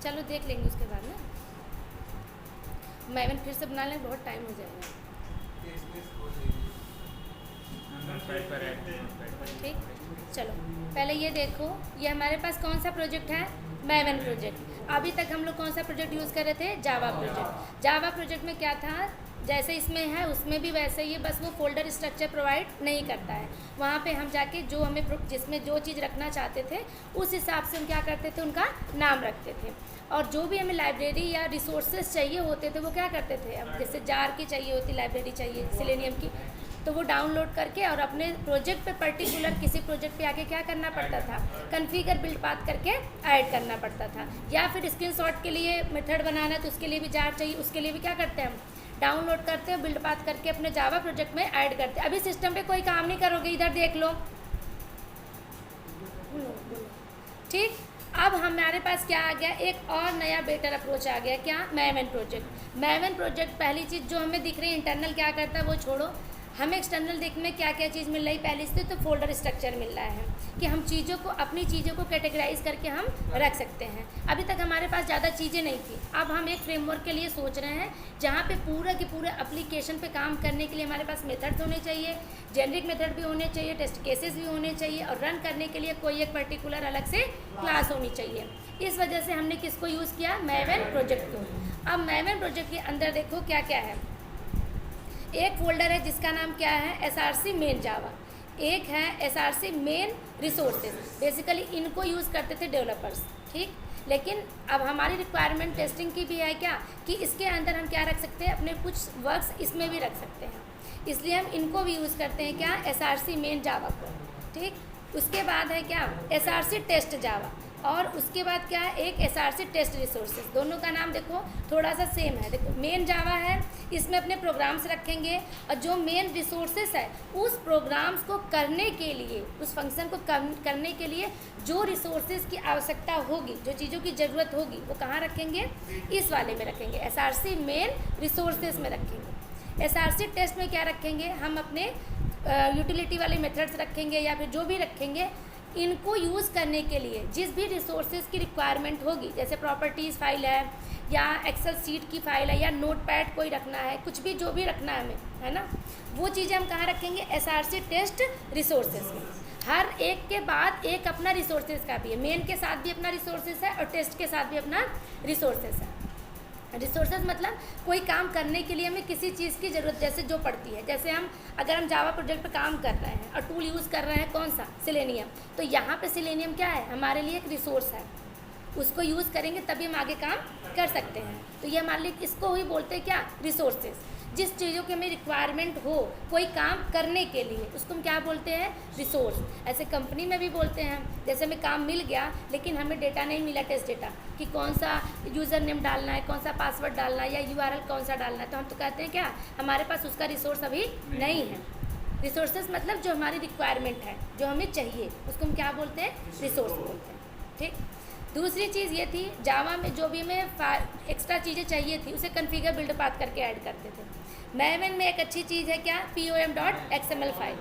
चलो देख लेंगे उसके बाद ना। मैवन फिर से बना लें, बहुत टाइम हो जाएगा। ठीक, चलो पहले ये देखो, ये हमारे पास कौन सा प्रोजेक्ट है, मैवन प्रोजेक्ट। अभी तक हम लोग कौन सा प्रोजेक्ट यूज़ कर रहे थे, जावा प्रोजेक्ट। जावा प्रोजेक्ट में क्या था, जैसे इसमें है उसमें भी वैसे ही है, बस वो फोल्डर स्ट्रक्चर प्रोवाइड नहीं करता है। वहाँ पे हम जाके जो हमें जिसमें जो चीज़ रखना चाहते थे उस हिसाब से हम क्या करते थे, उनका नाम रखते थे। और जो भी हमें लाइब्रेरी या रिसोर्सेज चाहिए होते थे वो क्या करते थे, अब जैसे जार की चाहिए होती लाइब्रेरी चाहिए सेलेनियम की, तो वो डाउनलोड करके और अपने प्रोजेक्ट पे पर्टिकुलर किसी प्रोजेक्ट पे आके क्या करना पड़ता था, कॉन्फ़िगर बिल्ड पाथ करके ऐड करना पड़ता था। या फिर स्क्रीनशॉट के लिए मेथड बनाना तो उसके लिए भी जार चाहिए, उसके लिए भी क्या करते हैं हम डाउनलोड करते हैं, बिल्ड पाथ करके अपने जावा प्रोजेक्ट में ऐड करते हैं। अभी सिस्टम पे कोई काम नहीं करोगे, इधर देख लो। ठीक, अब हमारे पास क्या आ गया, एक और नया बेटर अप्रोच आ गया, क्या, मैवन प्रोजेक्ट। मैवन प्रोजेक्ट पहली चीज़ जो हमें दिख रही है इंटरनल क्या करता है वो छोड़ो, हमें एक्सटर्नल देखने में क्या क्या चीज़ मिल रही, पहले से तो फोल्डर स्ट्रक्चर मिल रहा है कि हम चीज़ों को, अपनी चीज़ों को कैटेगराइज करके हम रख सकते हैं। अभी तक हमारे पास ज़्यादा चीज़ें नहीं थी, अब हम एक फ्रेमवर्क के लिए सोच रहे हैं जहाँ पे पूरा के पूरा एप्लीकेशन पे काम करने के लिए हमारे पास मेथड्स होने चाहिए, जेनरिक मेथड भी होने चाहिए, टेस्ट केसेस भी होने चाहिए, और रन करने के लिए कोई एक पर्टिकुलर अलग से क्लास होनी चाहिए। इस वजह से हमने किसको यूज़ किया, मैवन प्रोजेक्ट को। अब मैवन प्रोजेक्ट के अंदर देखो क्या क्या है, एक फोल्डर है जिसका नाम क्या है, SRC मेन जावा, एक है SRC मेन रिसोर्सेज। बेसिकली इनको यूज़ करते थे डेवलपर्स, ठीक। लेकिन अब हमारी रिक्वायरमेंट टेस्टिंग की भी है क्या, कि इसके अंदर हम क्या रख सकते हैं, अपने कुछ वर्क्स इसमें भी रख सकते हैं, इसलिए हम इनको भी यूज़ करते हैं क्या, SRC मेन जावा को, ठीक। उसके बाद है क्या, SRC टेस्ट जावा, और उसके बाद क्या है, एक SRC टेस्ट रिसोर्सेज। दोनों का नाम देखो थोड़ा सा सेम है। देखो मेन जावा है, इसमें अपने प्रोग्राम्स रखेंगे, और जो मेन रिसोर्सेज है उस प्रोग्राम्स को करने के लिए, उस फंक्शन को करने के लिए जो रिसोर्सेज की आवश्यकता होगी, जो चीज़ों की ज़रूरत होगी, वो कहाँ रखेंगे, इस वाले में रखेंगे, SRC मेन रिसोर्सेज में रखेंगे। SRC टेस्ट में क्या रखेंगे, हम अपने यूटिलिटी वाले मेथड्स रखेंगे, या फिर जो भी रखेंगे, इनको यूज़ करने के लिए जिस भी रिसोर्सेज की रिक्वायरमेंट होगी, जैसे प्रॉपर्टीज़ फाइल है, या एक्सेल सीट की फाइल है, या नोटपैड कोई रखना है, कुछ भी जो भी रखना है हमें, है ना, वो चीज़ें हम कहाँ रखेंगे, SRC टेस्ट रिसोर्सेज में। हर एक के बाद एक अपना रिसोर्सेज का भी है, मेन के साथ भी अपना रिसोर्सेज है और टेस्ट के साथ भी अपना रिसोर्सेज है। रिसोर्सेज मतलब कोई काम करने के लिए हमें किसी चीज़ की ज़रूरत जैसे जो पड़ती है, जैसे अगर हम जावा प्रोजेक्ट पे काम कर रहे हैं और टूल यूज़ कर रहे हैं कौन सा, सेलेनियम, तो यहाँ पे सेलेनियम क्या है, हमारे लिए एक रिसोर्स है, उसको यूज़ करेंगे तभी हम आगे काम कर सकते हैं। तो ये हमारे लिए, इसको ही बोलते हैं क्या, रिसोर्सेज। जिस चीज़ों की हमें रिक्वायरमेंट हो कोई काम करने के लिए, उसको हम क्या बोलते हैं, रिसोर्स। ऐसे कंपनी में भी बोलते हैं, जैसे हमें काम मिल गया लेकिन हमें डेटा नहीं मिला, टेस्ट डेटा, कि कौन सा यूज़र नेम डालना है, कौन सा पासवर्ड डालना है, या URL कौन सा डालना है, तो हम तो कहते हैं क्या, हमारे पास उसका रिसोर्स अभी नहीं है। रिसोर्सेज मतलब जो हमारी रिक्वायरमेंट है, जो हमें चाहिए, उसको हम क्या बोलते हैं, रिसोर्स बोलते हैं, ठीक। दूसरी चीज़ ये थी, जावा में जो भी हमें एक्स्ट्रा चीज़ें चाहिए थी उसे कॉन्फ़िगर बिल्ड पाथ करके ऐड करते थे। मैवन में एक अच्छी चीज़ है क्या, POM.XML फाइल,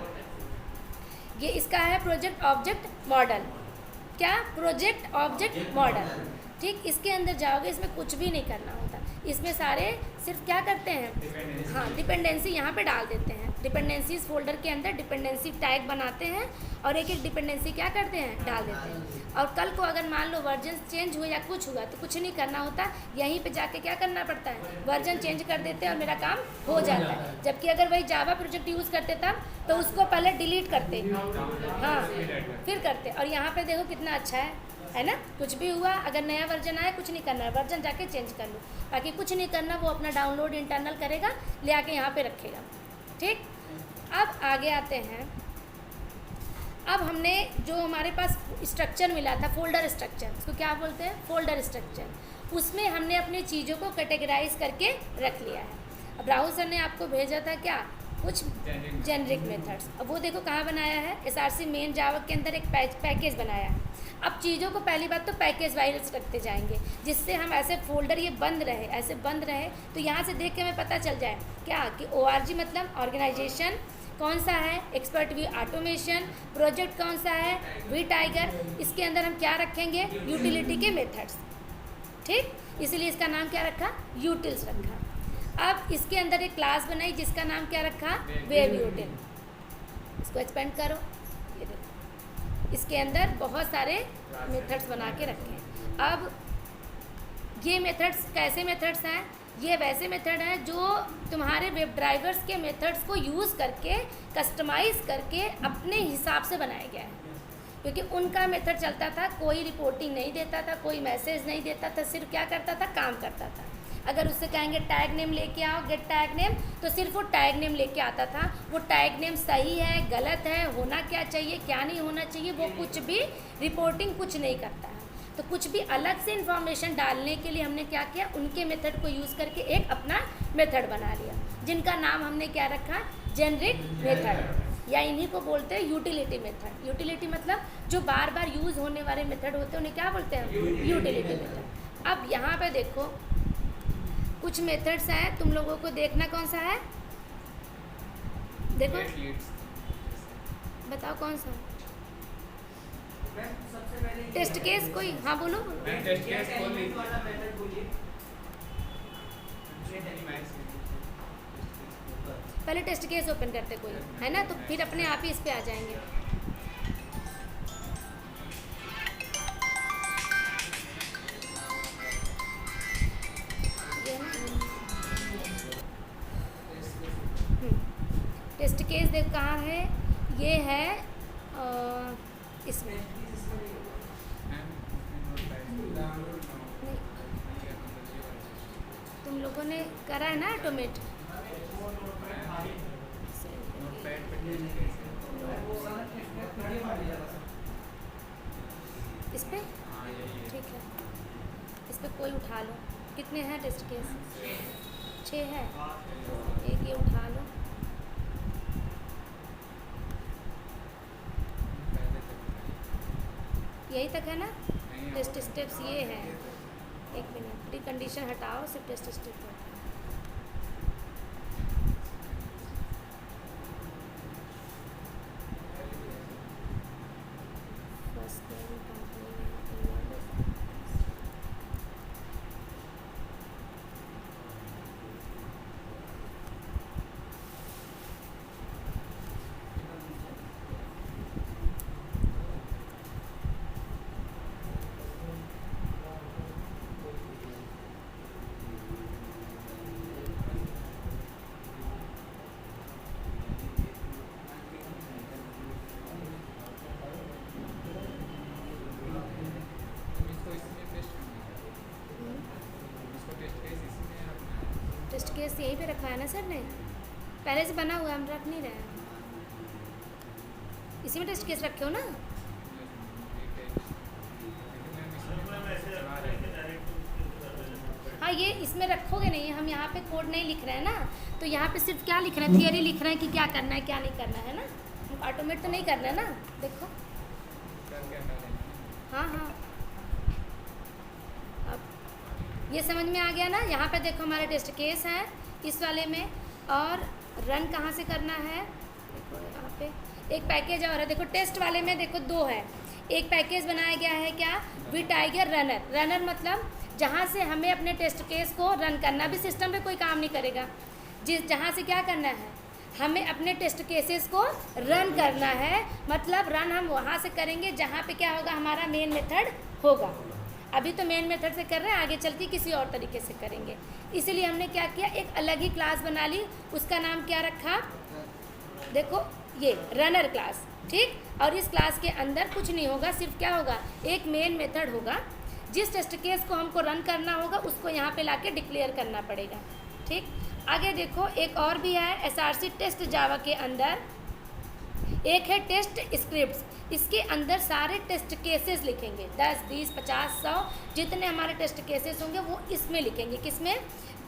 ये इसका है प्रोजेक्ट ऑब्जेक्ट मॉडल, क्या, प्रोजेक्ट ऑब्जेक्ट मॉडल, ठीक। इसके अंदर जाओगे, इसमें कुछ भी नहीं करना होता, इसमें सारे सिर्फ क्या करते हैं, हाँ, डिपेंडेंसी यहाँ पे डाल देते हैं, डिपेंडेंसीज फोल्डर के अंदर डिपेंडेंसी टैग बनाते हैं और एक एक डिपेंडेंसी क्या करते हैं, डाल देते हैं। और कल को अगर मान लो वर्जन चेंज हुआ या कुछ हुआ तो कुछ नहीं करना होता, यहीं पे जाके क्या करना पड़ता है, वर्जन चेंज कर देते हैं और मेरा काम हो जाता है। जबकि अगर वही जावा प्रोजेक्ट यूज़ करते तब तो उसको पहले डिलीट करते, हाँ, फिर करते। और यहाँ पे देखो कितना अच्छा है ना, कुछ भी हुआ, अगर नया वर्जन आया, कुछ नहीं करना है, वर्जन जाके चेंज कर लो, बाकी कुछ नहीं करना, वो अपना डाउनलोड इंटरनल करेगा, ले आके यहाँ पे रखेगा, ठीक। अब आगे आते हैं, अब हमने जो हमारे पास स्ट्रक्चर मिला था, फोल्डर स्ट्रक्चर, उसको क्या बोलते हैं, फोल्डर स्ट्रक्चर, उसमें हमने अपनी चीज़ों को कैटेगराइज करके रख लिया है। अब राहुल सर ने आपको भेजा था क्या, कुछ जेनरिक मेथड्स, अब वो देखो कहाँ बनाया है, SRC मेन जावा के अंदर एक पैकेज बनाया है। अब चीज़ों को पहली बात तो पैकेज वाइज रखते जाएंगे, जिससे हम ऐसे फोल्डर ये बंद रहे, ऐसे बंद रहे, तो यहाँ से देख के हमें पता चल जाए क्या, कि ORG मतलब ऑर्गेनाइजेशन कौन सा है, एक्सपर्ट व्यू ऑटोमेशन, प्रोजेक्ट कौन सा है, वी टाइगर, इसके अंदर हम क्या रखेंगे, यूटिलिटी के मेथड्स, ठीक, इसलिए इसका नाम क्या रखा, यूटिल्स रखा। अब इसके अंदर एक क्लास बनाई जिसका नाम क्या रखा, वेब यूटिल। इसको एक्सपेंड करो, ये देखो इसके अंदर बहुत सारे मेथड्स बना के रखे हैं। अब ये मेथड्स कैसे मेथड्स हैं, ये वैसे मेथड हैं जो तुम्हारे वेब ड्राइवर्स के मेथड्स को यूज़ करके कस्टमाइज़ करके अपने हिसाब से बनाया गया है, क्योंकि उनका मेथड चलता था, कोई रिपोर्टिंग नहीं देता था, कोई मैसेज नहीं देता था, सिर्फ क्या करता था, काम करता था। अगर उससे कहेंगे टैग नेम लेके आओ, गेट टैग नेम, तो सिर्फ वो टैग नेम लेके आता था। वो टैग नेम सही है, गलत है, होना क्या चाहिए, क्या नहीं होना चाहिए, वो कुछ भी रिपोर्टिंग कुछ नहीं करता है। तो कुछ भी अलग से इन्फॉर्मेशन डालने के लिए हमने क्या किया, उनके मेथड को यूज़ करके एक अपना मेथड बना लिया, जिनका नाम हमने क्या रखा, जेनरिक मेथड, या इन्हीं को बोलते हैं यूटिलिटी मेथड। यूटिलिटी मतलब जो बार बार यूज़ होने वाले मेथड होते हैं उन्हें क्या बोलते हैं, यूटिलिटी मेथड। अब यहाँ पे देखो कुछ मेथड्स हैं, तुम लोगों को देखना कौन सा है, देखो बताओ कौन सा, टेस्ट केस कोई, हाँ बोलो। टेस्ट केस पहले टेस्ट केस ओपन करते कोई है ना, तो फिर अपने आप ही इस पे आ जाएंगे। टेस्ट केस देख कहाँ है, ये है इसमें तुम लोगों ने करा है ना ऑटोमेट, इस पे ठीक है, इस पे कोई उठा लो। कितने हैं टेस्ट केस, 6 है, एक ये उठा लो। यही तक है ना, टेस्ट स्टेप्स ये है। एक मिनट, प्री कंडीशन हटाओ, सिर्फ टेस्ट स्टेप है। टेस्ट केस यहीं पे रखा है ना सर ने, पहले से बना हुआ, हम रख नहीं रहे हैं, इसी में टेस्ट केस रखे हो ना। हाँ ये इसमें रखोगे नहीं, हम यहाँ पे कोड नहीं लिख रहे हैं ना, तो यहाँ पे सिर्फ क्या लिख रहे हैं, थियरी लिख रहे हैं कि क्या करना है क्या नहीं करना है ना, ऑटोमेट तो नहीं करना है ना। देखो हाँ हाँ, अब ये समझ में आ गया ना। यहाँ पे देखो हमारे टेस्ट केस हैं इस वाले में, और रन कहाँ से करना है, देखो यहाँ पे एक पैकेज और है, देखो टेस्ट वाले में देखो 2 है। एक पैकेज बनाया गया है क्या, वी टाइगर रनर। रनर मतलब जहाँ से हमें अपने टेस्ट केस को रन करना, भी सिस्टम पे कोई काम नहीं करेगा, जहाँ से क्या करना है, हमें अपने टेस्ट केसेस को रन करना है। मतलब रन हम वहाँ से करेंगे जहाँ पे क्या होगा, हमारा मेन मेथड होगा। अभी तो मेन मेथड से कर रहे हैं, आगे चलती किसी और तरीके से करेंगे। इसीलिए हमने क्या किया, एक अलग ही क्लास बना ली, उसका नाम क्या रखा, देखो ये रनर क्लास, ठीक। और इस क्लास के अंदर कुछ नहीं होगा, सिर्फ क्या होगा, एक मेन मेथड होगा। जिस टेस्ट केस को हमको रन करना होगा उसको यहाँ पे लाके डिक्लेयर करना पड़ेगा, ठीक। आगे देखो एक और भी है SRC टेस्ट जावा के अंदर, एक है टेस्ट स्क्रिप्ट्स। इसके अंदर सारे टेस्ट केसेस लिखेंगे, 10, 20, 50, 100 जितने हमारे टेस्ट केसेस होंगे वो इसमें लिखेंगे। किसमें,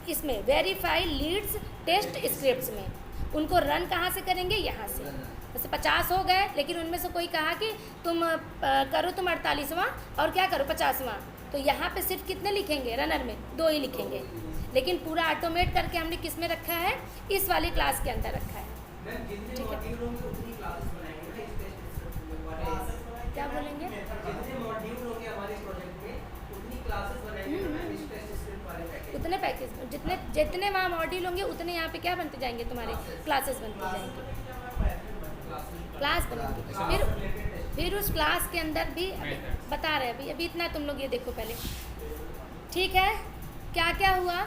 इसमें वेरीफाई लीड्स टेस्ट स्क्रिप्ट्स में। उनको रन कहाँ से करेंगे, यहाँ से। जैसे 50 हो गए, लेकिन उनमें से कोई कहा कि तुम करो तुम 48वां और क्या करो 50वां, तो यहाँ पे सिर्फ कितने लिखेंगे, रनर में 2 ही लिखेंगे। लेकिन पूरा ऑटोमेट करके हमने किस में रखा है, इस वाली क्लास के अंदर रखा है, ठीक है। क्या बोलेंगे, जितने वहाँ मॉड्यूल होंगे उतने यहाँ पे क्या बनते जाएंगे, तुम्हारे क्लासेस बनते जाएंगे, क्लास बनेंगे। फिर उस क्लास के अंदर भी बता रहे हैं अभी इतना तुम लोग ये देखो पहले, ठीक है। क्या क्या हुआ,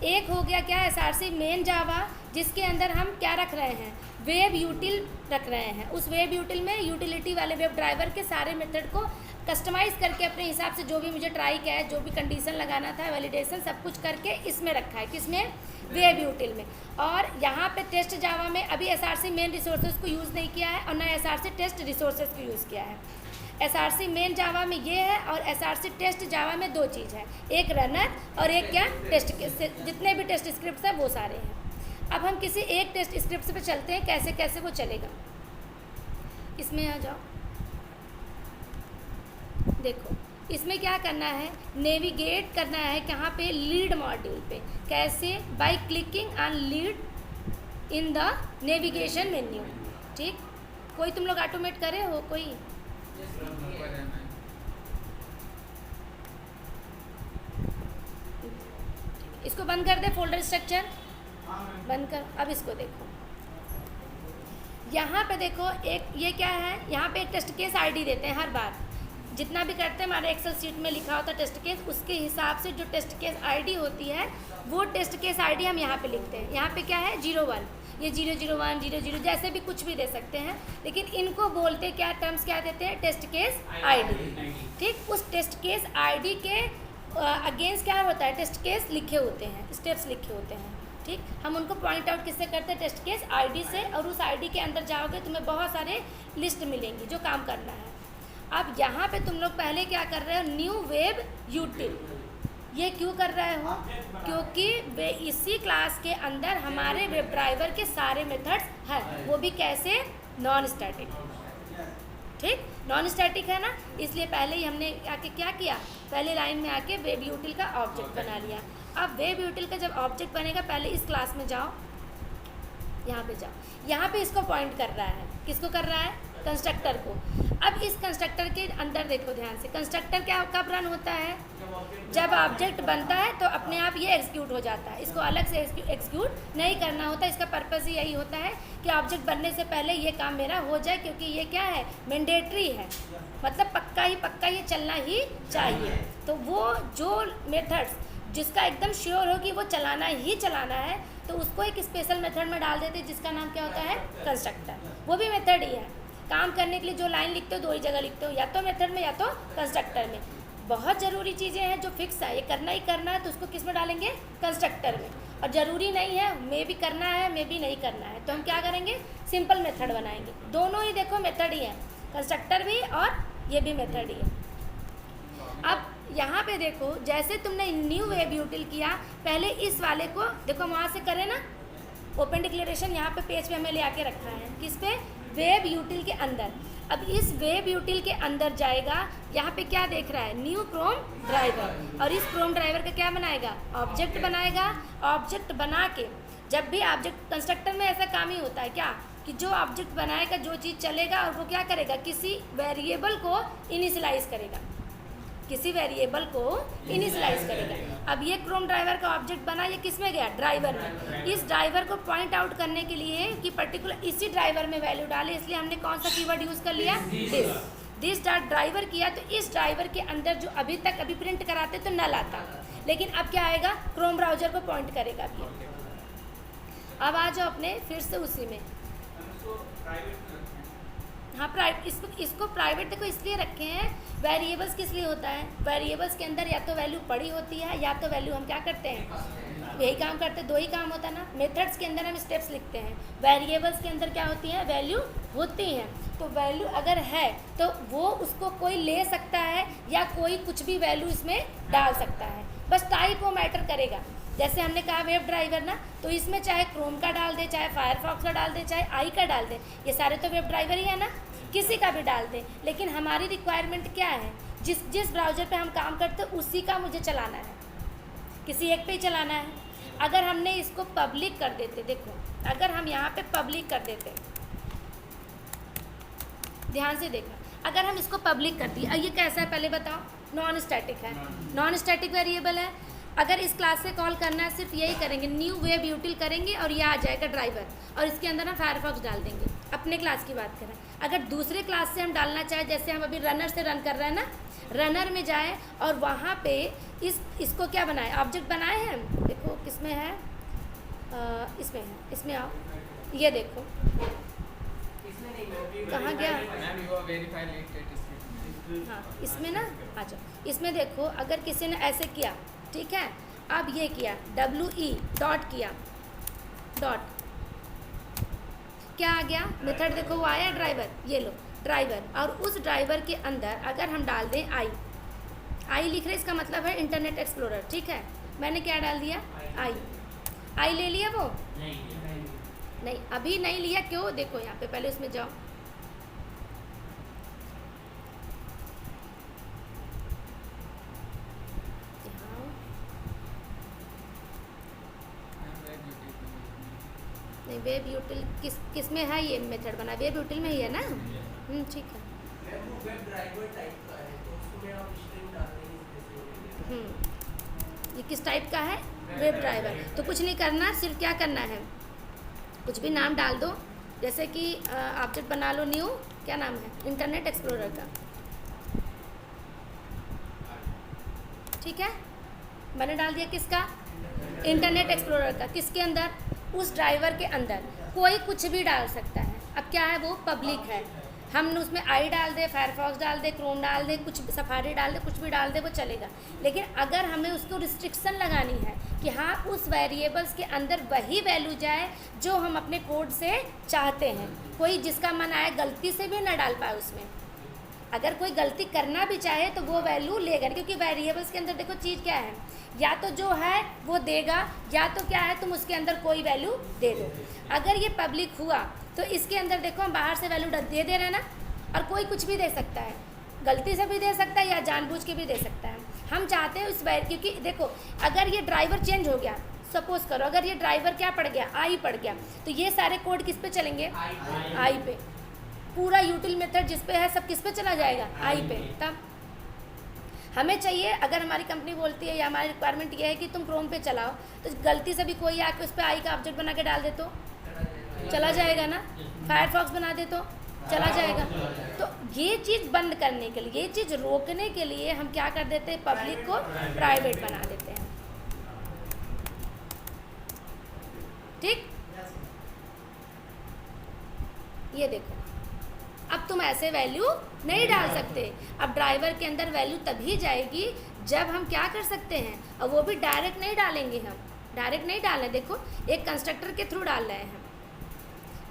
एक हो गया क्या, SRC मेन जावा, जिसके अंदर हम क्या रख रहे हैं, वेब यूटिल रख रहे हैं। उस वेब यूटिल में यूटिलिटी वाले वेब ड्राइवर के सारे मेथड को कस्टमाइज़ करके अपने हिसाब से जो भी मुझे ट्राई किया है, जो भी कंडीशन लगाना था, वैलिडेशन सब कुछ करके इसमें रखा है, किसमें, वेब यूटिल में। और यहाँ पे टेस्ट जावा में अभी SRC मेन रिसोर्सेज को यूज़ नहीं किया है और ना SRC टेस्ट रिसोर्सेज को यूज़ किया है। SRC मेन जावा में ये है और SRC टेस्ट जावा में दो चीज़ है, एक रनर और एक क्या, टेस्ट, जितने भी टेस्ट स्क्रिप्ट हैं वो सारे हैं। अब हम किसी एक टेस्ट स्क्रिप्ट पे चलते हैं, कैसे कैसे वो चलेगा। इसमें आ जाओ, देखो इसमें क्या करना है, नेविगेट करना है कहाँ पे, लीड मॉड्यूल पे। कैसे, by clicking on lead in the navigation menu. ठीक, कोई तुम लोग ऑटोमेट करे हो कोई, इसको बंद कर दे, फोल्डर स्ट्रक्चर बंद कर। अब इसको देखो, यहाँ पे देखो एक ये क्या है, यहाँ पे एक टेस्ट केस आईडी देते हैं हर बार, जितना भी करते हैं हमारे एक्सेल शीट में लिखा होता है टेस्ट केस, उसके हिसाब से जो टेस्ट केस आईडी होती है वो टेस्ट केस आईडी हम यहाँ पे लिखते हैं। यहाँ पे क्या है, 01, ये 001 00 जैसे भी कुछ भी दे सकते हैं, लेकिन इनको बोलते क्या, टर्म्स क्या देते हैं, टेस्ट केस आईडी। ठीक, उस टेस्ट केस आईडी के अगेंस्ट क्या होता है, टेस्ट केस लिखे होते हैं, स्टेप्स लिखे होते हैं। ठीक, हम उनको पॉइंट आउट किससे करते हैं, टेस्ट केस आईडी से। और उस आईडी के अंदर जाओगे तुम्हें बहुत सारे लिस्ट मिलेंगी जो काम करना है। अब यहाँ पे तुम लोग पहले क्या कर रहे हो, न्यू वेब यूटिल। ये क्यों कर रहे हो, क्योंकि वे इसी क्लास के अंदर हमारे वेब ड्राइवर के सारे मेथड्स हैं, वो भी कैसे, नॉन स्टैटिक। ठीक, नॉन स्टैटिक है ना, इसलिए पहले ही हमने आके क्या किया, पहले लाइन में आके वेब यूटिल का ऑब्जेक्ट बना लिया। अब वेब यूटिल का जब ऑब्जेक्ट बनेगा, पहले इस क्लास में जाओ, यहाँ पे जाओ, यहाँ पे इसको पॉइंट कर रहा है, किसको कर रहा है, कंस्ट्रक्टर को। अब इस कंस्ट्रक्टर के अंदर देखो ध्यान से, कंस्ट्रक्टर क्या कब रन होता है, जब ऑब्जेक्ट बनता है तो अपने आप ये एग्जीक्यूट हो जाता है, इसको अलग से एग्जीक्यूट नहीं करना होता। इसका पर्पस ही यही होता है कि ऑब्जेक्ट बनने से पहले ये काम मेरा हो जाए, क्योंकि ये क्या है, मैंडेटरी है, मतलब पक्का ये चलना ही चाहिए। तो वो जो मेथड्स जिसका एकदम श्योर हो कि वो चलाना ही चलाना है, तो उसको एक स्पेशल मेथड में डाल देते हैं जिसका नाम क्या होता है, कंस्ट्रक्टर। वो भी मेथड ही है, काम करने के लिए जो लाइन लिखते हो दो ही जगह लिखते हो, या तो मेथड में या तो कंस्ट्रक्टर में। बहुत ज़रूरी चीज़ें हैं जो फिक्स है, ये करना ही करना है, तो उसको किस में डालेंगे, कंस्ट्रक्टर में। और ज़रूरी नहीं है, मे भी करना है मे भी नहीं करना है, तो हम क्या करेंगे, सिंपल मेथड बनाएंगे। दोनों ही देखो मेथड ही है, कंस्ट्रक्टर भी और ये भी मेथड ही है। अब यहाँ पे देखो, जैसे तुमने न्यू वेब यूटिल किया, पहले इस वाले को देखो, वहाँ से करें ना ओपन डिक्लेरेशन, यहाँ पे पेज पे हमें ले आके रखा है, किस पे, वेब यूटिल के अंदर। अब इस वेब यूटिल के अंदर जाएगा, यहाँ पे क्या देख रहा है, न्यू क्रोम ड्राइवर, और इस क्रोम ड्राइवर का क्या बनाएगा, ऑब्जेक्ट बनाएगा। ऑब्जेक्ट बना के, जब भी ऑब्जेक्ट, कंस्ट्रक्टर में ऐसा काम ही होता है क्या, कि जो ऑब्जेक्ट बनाएगा, जो चीज़ चलेगा, और वो क्या करेगा, किसी वेरिएबल को इनिशियलाइज करेगा, किसी वेरिएबल को इनिशियलाइज करेगा। अब ये क्रोम ड्राइवर का ऑब्जेक्ट बना, ये किस में गया, ड्राइवर में। इस ड्राइवर को पॉइंट आउट करने के लिए कि पर्टिकुलर इसी ड्राइवर में वैल्यू डाले, इसलिए हमने कौन सा कीवर्ड यूज़ कर लिया, दिस डॉट ड्राइवर किया। तो इस ड्राइवर के अंदर जो अभी प्रिंट कराते तो नल आता, लेकिन अब क्या आएगा, क्रोम ब्राउजर को पॉइंट करेगा। अब आ जाओ अपने फिर से उसी में, हाँ इसको प्राइवेट देखो इसलिए रखे हैं, वेरिएबल्स किस लिए होता है, वेरिएबल्स के अंदर या तो वैल्यू पड़ी होती है या तो वैल्यू हम क्या करते हैं, यही काम करते हैं, दो ही काम होता है ना। मेथड्स के अंदर हम स्टेप्स लिखते हैं, वेरिएबल्स के अंदर क्या होती है, वैल्यू होती हैं। तो वैल्यू अगर है तो वो उसको कोई ले सकता है या कोई कुछ भी वैल्यू इसमें डाल सकता है, बस टाइप वो मैटर करेगा। जैसे हमने कहा वेब ड्राइवर ना, तो इसमें चाहे क्रोम का डाल दे, चाहे फायरफॉक्स का डाल दे, चाहे आई का डाल दे, ये सारे तो वेब ड्राइवर ही है ना, किसी का भी डाल दें। लेकिन हमारी रिक्वायरमेंट क्या है, जिस ब्राउज़र पे हम काम करते हैं उसी का मुझे चलाना है, किसी एक पे ही चलाना है। अगर हमने इसको पब्लिक कर देते, देखो अगर हम यहाँ पे पब्लिक कर देते, ध्यान से देखना, अगर हम इसको पब्लिक कर दिए, ये कैसा है पहले बताओ, नॉन स्टैटिक है, नॉन स्टैटिक वेरिएबल है। अगर इस क्लास से कॉल करना है सिर्फ यही करेंगे, न्यू वेब यूटिल करेंगे और ये आ जाएगा ड्राइवर, और इसके अंदर हम फायरफॉक्स डाल देंगे। अपने क्लास की बात करें, अगर दूसरे क्लास से हम डालना चाहें, जैसे हम अभी रनर से रन कर रहे हैं ना, रनर में जाए और वहाँ पे इसको क्या बनाए, ऑब्जेक्ट बनाए हैं हम। देखो किसमें है, इसमें है, इसमें आओ, ये देखो कहाँ गया। हाँ इसमें ना आ जाओ, इसमें देखो अगर किसी ने ऐसे किया, ठीक है, अब ये किया WE डॉट किया, डॉट क्या आ गया मेथड, देखो वो आया ड्राइवर, ये लो ड्राइवर, और उस ड्राइवर के अंदर अगर हम डाल दें आई लिख रहे, इसका मतलब है इंटरनेट एक्सप्लोरर, ठीक है। मैंने क्या डाल दिया, आई ले लिया वो, नहीं अभी नहीं लिया, क्यों, देखो यहाँ पे पहले उसमें जाओ, नहीं वेब यूटिल किस में है, ये मेथड बना वेब यूटिल में ही है ना, ठीक है। ये किस टाइप का है, वेब ड्राइवर। तो कुछ नहीं करना, सिर्फ क्या करना है, कुछ भी नाम डाल दो, जैसे कि ऑब्जेक्ट बना लो न्यू, क्या नाम है, इंटरनेट एक्सप्लोरर का, ठीक है। मैंने डाल दिया किसका, इंटरनेट एक्सप्लोरर का, किसके अंदर, उस ड्राइवर के अंदर कोई कुछ भी डाल सकता है। अब क्या है, वो पब्लिक है, हम उसमें आई डाल दे, फायरफॉक्स डाल दे, क्रोम डाल दे, कुछ सफारी डाल दे, कुछ भी डाल दे, वो चलेगा। लेकिन अगर हमें उसको रिस्ट्रिक्शन लगानी है कि हाँ उस वेरिएबल्स के अंदर वही वैल्यू जाए जो हम अपने कोड से चाहते हैं, कोई जिसका मन आए गलती से भी ना डाल पाए उसमें, अगर कोई गलती करना भी चाहे तो वो वैल्यू लेगा, क्योंकि वेरिएबल्स के अंदर देखो चीज़ क्या है, या तो जो है वो देगा, या तो क्या है तुम उसके अंदर कोई वैल्यू दे दो। अगर ये पब्लिक हुआ तो इसके अंदर देखो हम बाहर से वैल्यू दे रहे हैं ना, और कोई कुछ भी दे सकता है, गलती से भी दे सकता है या जानबूझ के भी दे सकता है। हम चाहते हैं उस क्योंकि देखो अगर ये ड्राइवर चेंज हो गया, सपोज करो अगर ये ड्राइवर क्या पड़ गया, आई पड़ गया, तो ये सारे कोड किस पे चलेंगे, आई पे, पूरा यूटिल मेथड जिस पे है सब किस पे चला जाएगा, आई पे। तब हमें चाहिए, अगर हमारी कंपनी बोलती है या हमारी रिक्वायरमेंट ये है कि तुम क्रोम पे चलाओ, तो गलती से भी कोई आके उस पर आई का ऑब्जेक्ट बना के डाल दे तो चला जाएगा ना, फायरफॉक्स बना दे तो चला जाएगा। तो ये चीज़ बंद करने के लिए, ये चीज़ रोकने के लिए हम क्या कर देते हैं, पब्लिक को प्राइवेट बना देते हैं, ठीक। ये देखो अब तुम ऐसे वैल्यू नहीं डाल सकते, अब ड्राइवर के अंदर वैल्यू तभी जाएगी जब हम क्या कर सकते हैं, और वो भी डायरेक्ट नहीं डालेंगे, हम डायरेक्ट नहीं डाल रहे, देखो एक कंस्ट्रक्टर के थ्रू डाल रहे हैं हम।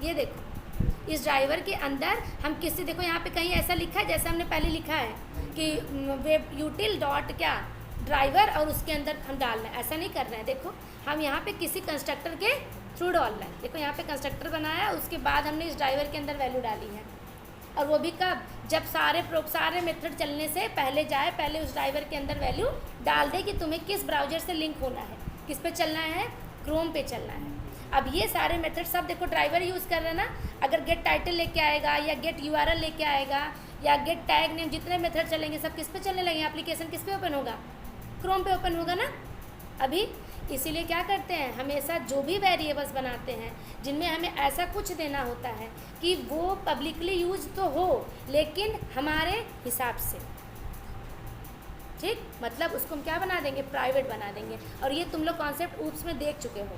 ये देखो इस ड्राइवर के अंदर हम किसी, देखो यहाँ पे कहीं ऐसा लिखा है जैसे हमने पहले लिखा है कि वेब यूटिल डॉट क्या ड्राइवर, और उसके अंदर हम डाल रहे हैं, ऐसा नहीं कर रहे हैं। देखो हम यहाँ पे किसी कंस्ट्रक्टर के थ्रू डाल रहे हैं, देखो यहाँ पे कंस्ट्रक्टर बनाया, उसके बाद हमने इस ड्राइवर के अंदर वैल्यू डाली है, और वो भी कब, जब सारे मेथड चलने से पहले जाए, पहले उस ड्राइवर के अंदर वैल्यू डाल दे कि तुम्हें किस ब्राउज़र से लिंक होना है, किस पे चलना है, क्रोम पे चलना है। अब ये सारे मेथड सब देखो ड्राइवर यूज़ कर रहे हैं ना, अगर गेट टाइटल लेके आएगा या गेट URL लेके आएगा या गेट टैग नेम, जितने मेथड चलेंगे सब किस पे चलने लगे, एप्लीकेशन किस पे ओपन होगा, क्रोम पे ओपन होगा ना अभी। इसीलिए क्या करते हैं, हमेशा जो भी वेरिएबल्स बनाते हैं जिनमें हमें ऐसा कुछ देना होता है कि वो पब्लिकली यूज तो हो लेकिन हमारे हिसाब से, ठीक, मतलब उसको हम क्या बना देंगे, प्राइवेट बना देंगे। और ये तुम लोग कॉन्सेप्ट ऊप्स में देख चुके हो,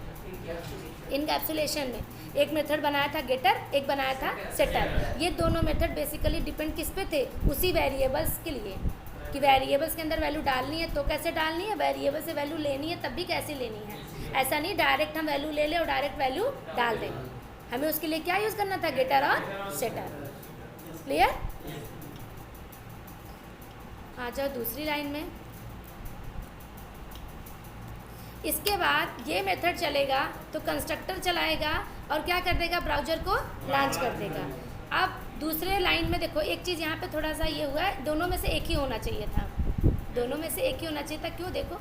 इनकैप्सुलेशन में एक मेथड बनाया था गेटर, एक बनाया था सेटर। ये दोनों मेथड बेसिकली डिपेंड किस पे थे, उसी वेरिएबल्स के लिए, कि वेरिएबल्स के अंदर वैल्यू डालनी है तो कैसे डालनी है, वेरिएबल से वैल्यू लेनी है तब भी कैसे लेनी है। ऐसा नहीं डायरेक्ट हम वैल्यू ले लें और डायरेक्ट वैल्यू डाल दें, हमें उसके लिए क्या यूज़ करना था, गेटर और सेटर। क्लियर। आ जाओ दूसरी लाइन में। इसके बाद ये मेथड चलेगा तो कंस्ट्रक्टर चलाएगा और क्या कर देगा, ब्राउज़र को लॉन्च कर देगा। अब दूसरे लाइन में देखो एक चीज़ यहाँ पे थोड़ा सा ये हुआ है, दोनों में से एक ही होना चाहिए था, दोनों में से एक ही होना चाहिए था। क्यों, देखो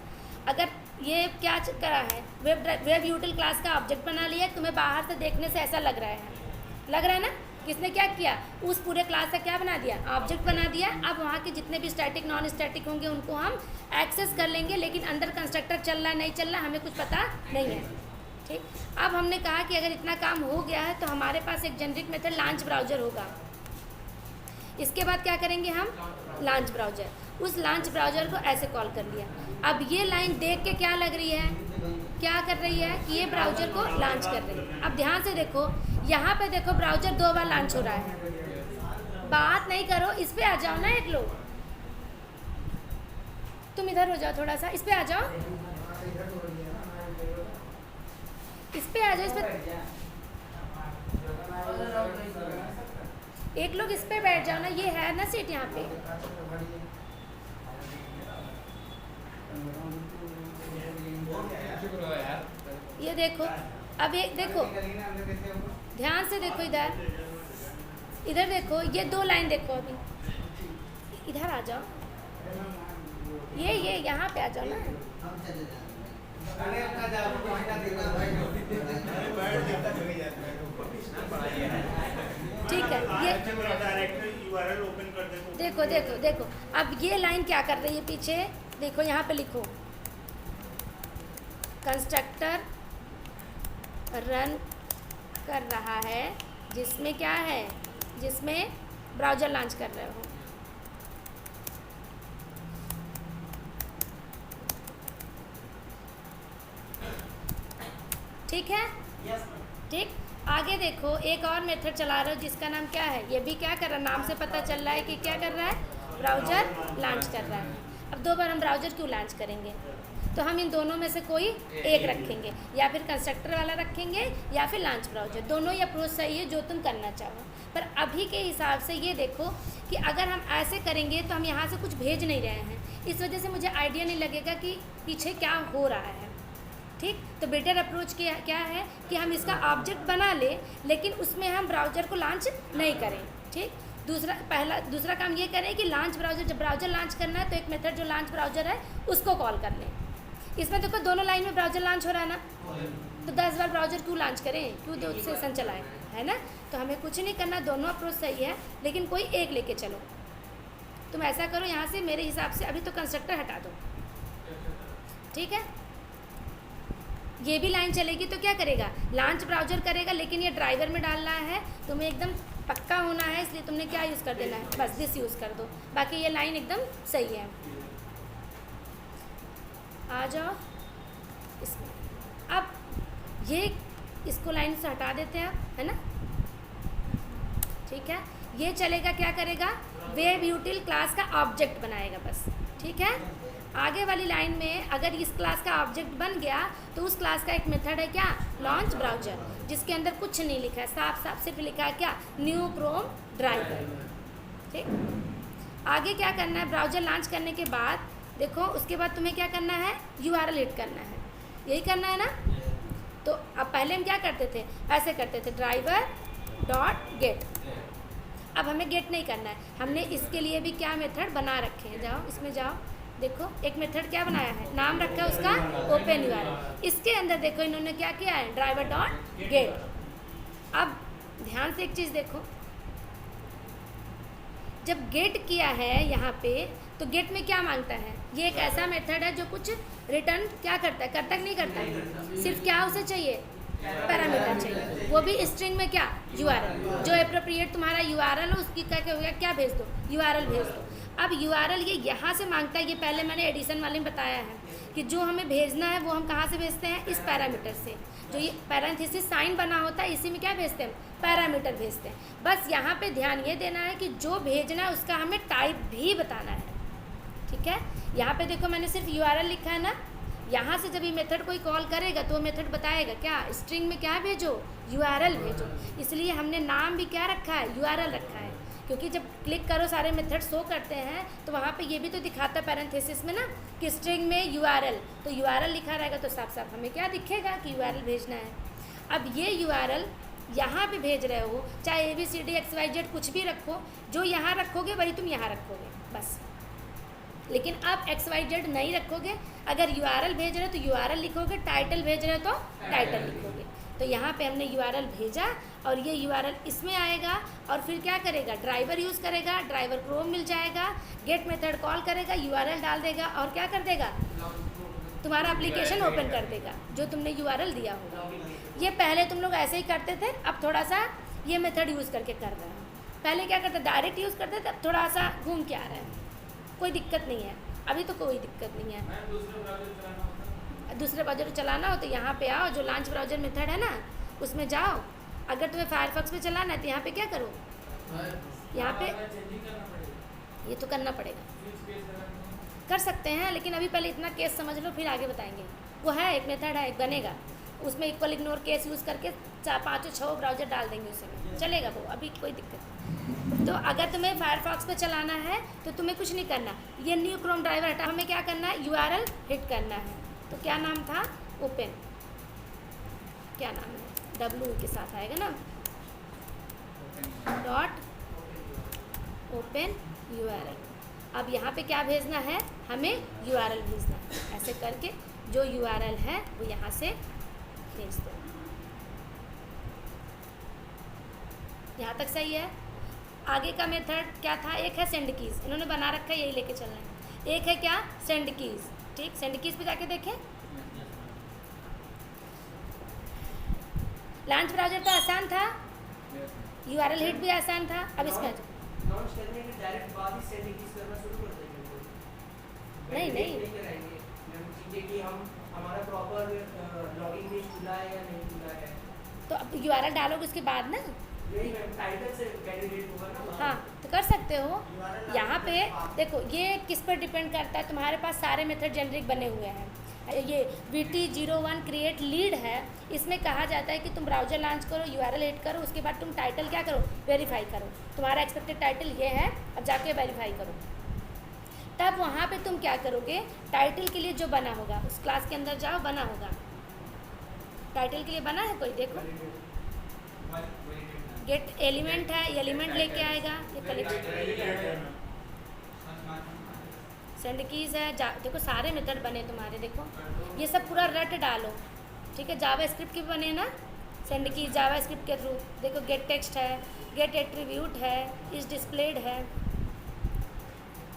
अगर ये क्या करा है, वेब यूटिल क्लास का ऑब्जेक्ट बना लिया है, तुम्हें बाहर से देखने से ऐसा लग रहा है ना, किसने क्या किया, उस पूरे क्लास का क्या बना दिया, ऑब्जेक्ट बना दिया। अब वहाँ के जितने भी स्टैटिक नॉन स्टैटिक होंगे उनको हम एक्सेस कर लेंगे, लेकिन अंदर कंस्ट्रक्टर चल रहा है नहीं चल रहा हमें कुछ पता नहीं है। ठीक, अब हमने कहा कि अगर इतना काम हो गया है तो हमारे पास एक जेनरिक मेथड लॉन्च ब्राउज़र होगा। इसके बाद क्या करेंगे हम, लॉन्च ब्राउज़र, उस लॉन्च ब्राउज़र को ऐसे कॉल कर लिया। अब ये लाइन देख के क्या लग रही है, क्या कर रही है कि ये ब्राउज़र को लॉन्च कर रही है। अब ध्यान से देखो, यहाँ पे देखो ब्राउज़र 2 बार लॉन्च हो रहा है। बात नहीं करो, इस पे आ जाओ ना एक लोग, तुम इधर हो जाओ थोड़ा सा, इस पे आ जाओ, इस पे आ जाओ, इस पे एक लोग इस पे बैठ जाओ ना, ये है ना सीट यहाँ पे। ये देखो, अब एक देखो, ध्यान से देखो, इधर देखो, ये 2 लाइन देखो, अभी इधर आ जाओ, ये यहाँ पे आ जाओ ना। ठीक है, ये देखो देखो देखो, अब ये लाइन क्या कर रही है पीछे, देखो यहाँ पे लिखो, कंस्ट्रक्टर रन कर रहा है जिसमें क्या है, जिसमें ब्राउज़र लॉन्च कर रहे हो। ठीक है, ठीक, आगे देखो, एक और मेथड चला रहे हो जिसका नाम क्या है, ये भी क्या कर रहा है, नाम से पता चल रहा है कि क्या कर रहा है, ब्राउज़र लॉन्च कर रहा है। अब 2 बार हम ब्राउज़र क्यों लॉन्च करेंगे, तो हम इन दोनों में से कोई एक रखेंगे, या फिर कंस्ट्रक्टर वाला रखेंगे या फिर लॉन्च ब्राउज़र, दोनों ही अप्रोच सही है जो तुम करना चाहो। पर अभी के हिसाब से ये देखो कि अगर हम ऐसे करेंगे तो हम यहाँ से कुछ भेज नहीं रहे हैं, इस वजह से मुझे आइडिया नहीं लगेगा कि पीछे क्या हो रहा है। ठीक, तो बेटर अप्रोच क्या है कि हम इसका ऑब्जेक्ट बना ले, लेकिन उसमें हम ब्राउज़र को लॉन्च नहीं करें। ठीक, दूसरा काम ये करें कि लॉन्च ब्राउज़र, जब ब्राउज़र लॉन्च करना है तो एक मेथड जो लॉन्च ब्राउज़र है उसको कॉल कर लें। इसमें देखो दोनों लाइन में ब्राउज़र लॉन्च हो रहा है ना, तो 10 बार ब्राउज़र क्यों लॉन्च करें, क्यों 2 सेशन चलाएं, है ना। तो हमें कुछ नहीं करना, दोनों अप्रोच सही है, लेकिन कोई एक लेके चलो। तुम ऐसा करो, यहाँ से मेरे हिसाब से अभी तो कंस्ट्रक्टर हटा दो। ठीक है, ये भी लाइन चलेगी तो क्या करेगा, लॉन्च ब्राउज़र करेगा, लेकिन ये ड्राइवर में डाल रहा है, तुम्हें एकदम पक्का होना है, इसलिए तुमने क्या यूज़ कर देना है, बस दिस यूज़ कर दो, बाकी ये लाइन एकदम सही है। आ जाओ इसमें, अब ये इसको लाइन से हटा देते हैं, है ना। ठीक है, ये चलेगा, क्या करेगा, वेब यूटिल क्लास का ऑब्जेक्ट बनाएगा बस। ठीक है, आगे वाली लाइन में अगर इस क्लास का ऑब्जेक्ट बन गया तो उस क्लास का एक मेथड है क्या, लॉन्च ब्राउज़र, जिसके अंदर कुछ नहीं लिखा है, साफ साफ सिर्फ लिखा है क्या, न्यू क्रोम ड्राइवर। ठीक, आगे क्या करना है, ब्राउज़र लॉन्च करने के बाद देखो, उसके बाद तुम्हें क्या करना है, URL हिट करना है, यही करना है ना। तो अब पहले हम क्या करते थे, ऐसे करते थे, ड्राइवर डॉट गेट। अब हमें गेट नहीं करना है, हमने इसके लिए भी क्या मेथड बना रखे हैं, जाओ इसमें जाओ, देखो एक मेथड क्या बनाया है, नाम रखा है उसका ओपन URL। इसके अंदर देखो इन्होंने क्या किया है, ड्राइवर डॉट गेट। अब ध्यान से एक चीज़ देखो, जब गेट किया है यहाँ पे, तो गेट में क्या मांगता है, ये एक ऐसा मेथड है जो कुछ रिटर्न क्या करता है, करता नहीं करता है, सिर्फ क्या उसे चाहिए, पैरामीटर चाहिए, वो भी स्ट्रिंग में क्या, URL, जो एप्रोप्रिएट तुम्हारा URL हो उसकी क्या होगा, क्या भेज दो, URL भेज दो। अब URL ये यहाँ से मांगता है, ये पहले मैंने एडिशन वाले में बताया है कि जो हमें भेजना है वो हम कहाँ से भेजते हैं, इस पैरामीटर से, जो ये पैरेंथेसिस साइन बना होता है इसी में क्या भेजते हैं, पैरामीटर भेजते हैं। बस यहाँ पे ध्यान ये देना है कि जो भेजना है उसका हमें टाइप भी बताना है। ठीक है, यहाँ पे देखो मैंने सिर्फ URL लिखा है ना, यहाँ से जब ये मेथड कोई कॉल करेगा तो वो मेथड बताएगा क्या, स्ट्रिंग में क्या भेजो, URL भेजो। इसलिए हमने नाम भी क्या रखा है, URL रखा है, क्योंकि जब क्लिक करो सारे मेथड शो करते हैं तो वहाँ पे ये भी तो दिखाता है पैरेंथेसिस में ना कि स्ट्रिंग में URL, तो URL लिखा रहेगा तो साफ साफ हमें क्या दिखेगा कि URL भेजना है। अब ये URL यहाँ पे भेज रहे हो, चाहे ABCD XYZ कुछ भी रखो, जो यहाँ रखोगे वही तुम यहाँ रखोगे बस। लेकिन अब XYZ नहीं रखोगे, अगर URL भेज रहे हो तो URL लिखोगे, टाइटल भेज रहे हो तो टाइटल लिखोगे। तो यहाँ पे हमने यूआरएल भेजा और ये यूआरएल इसमें आएगा और फिर क्या करेगा, ड्राइवर यूज़ करेगा, ड्राइवर क्रोम मिल जाएगा, गेट मेथड कॉल करेगा, यूआरएल डाल देगा और क्या कर देगा, तुम्हारा एप्लीकेशन ओपन कर देगा जो तुमने यूआरएल दिया होगा। ये पहले तुम लोग ऐसे ही करते थे, अब थोड़ा सा ये मेथड यूज़ करके कर रहे हैं। पहले क्या करते, डायरेक्ट यूज़ करते थे, अब थोड़ा सा घूम के आ रहे हैं। कोई दिक्कत नहीं है, अभी तो कोई दिक्कत नहीं है। दूसरे ब्राउज़र चलाना हो तो यहाँ पे आओ, जो लॉन्च ब्राउज़र मेथड है ना उसमें जाओ। अगर तुम्हें फायरफॉक्स में चलाना है तो यहाँ पे क्या करो, यहाँ पे ये तो करना पड़ेगा, कर सकते हैं, लेकिन अभी पहले इतना केस समझ लो फिर आगे बताएंगे। वो है एक मेथड है, एक बनेगा, उसमें इक्वल इग्नोर केस यूज़ करके 4-5-6 ब्राउज़र डाल देंगे, उसमें चलेगा वो, अभी कोई दिक्कत नहीं। तो अगर तुम्हें फायरफॉक्स पे चलाना है तो तुम्हें कुछ नहीं करना, ये न्यू क्रोम ड्राइवर हटा, हमें क्या करना है, यूआरएल हिट करना है। तो क्या नाम था, ओपन, क्या नाम है, डब्ल्यू के साथ आएगा ना, डॉट ओपन यूआरएल। अब यहाँ पे क्या भेजना है, हमें यूआरएल भेजना है। ऐसे करके जो यूआरएल है वो यहाँ से भेज दो। यहाँ तक सही है। आगे का मेथड क्या था, एक है सेंड कीज़, इन्होंने बना रखा है, यही लेके चलना है। एक है क्या, सेंड कीज़, ठीक, सेंड कीज़ पे जाके देखें। लॉन्च ब्राउज़र तो आसान था, यूआरएल हिट भी आसान था। अब इसमें लॉन्च करने के डायरेक्ट बाद ही सेंड कीज़ करना शुरू कर देंगे। नहीं कराएंगे चीज़ें कि हम हमारा प्रॉपर लॉगिन पेज खुला है या नहीं खुला है। तो अब यूआरएल डालोगे उसके बाद ना, यही मैम टाइटल से कैंडिडेट होगा ना। हाँ तो कर सकते हो। यहाँ पे देखो ये किस पर डिपेंड करता है, तुम्हारे पास सारे मेथड जेनरिक बने हुए हैं। ये VT01 क्रिएट लीड है, इसमें कहा जाता है कि तुम ब्राउज़र लॉन्च करो, यूआरएल हिट करो, उसके बाद तुम टाइटल क्या करो, वेरीफाई करो, तुम्हारा एक्सपेक्टेड टाइटल ये है, अब जाके वेरीफाई करो। तब वहाँ पे तुम क्या करोगे, टाइटल के लिए जो बना होगा उस क्लास के अंदर जाओ, बना होगा टाइटल के लिए बना है कोई, देखो गेट एलिमेंट है, एलिमेंट लेके आएगा, ये कलेक्ट सेंड कीज़ है, देखो सारे मेथड बने तुम्हारे, देखो ये सब पूरा रट डालो, ठीक है। जावा स्क्रिप्ट के बने ना, सेंड कीज़ जावा स्क्रिप्ट के थ्रू, देखो गेट टेक्स्ट है, गेट एट्रीब्यूट है, इज डिस्प्लेड है,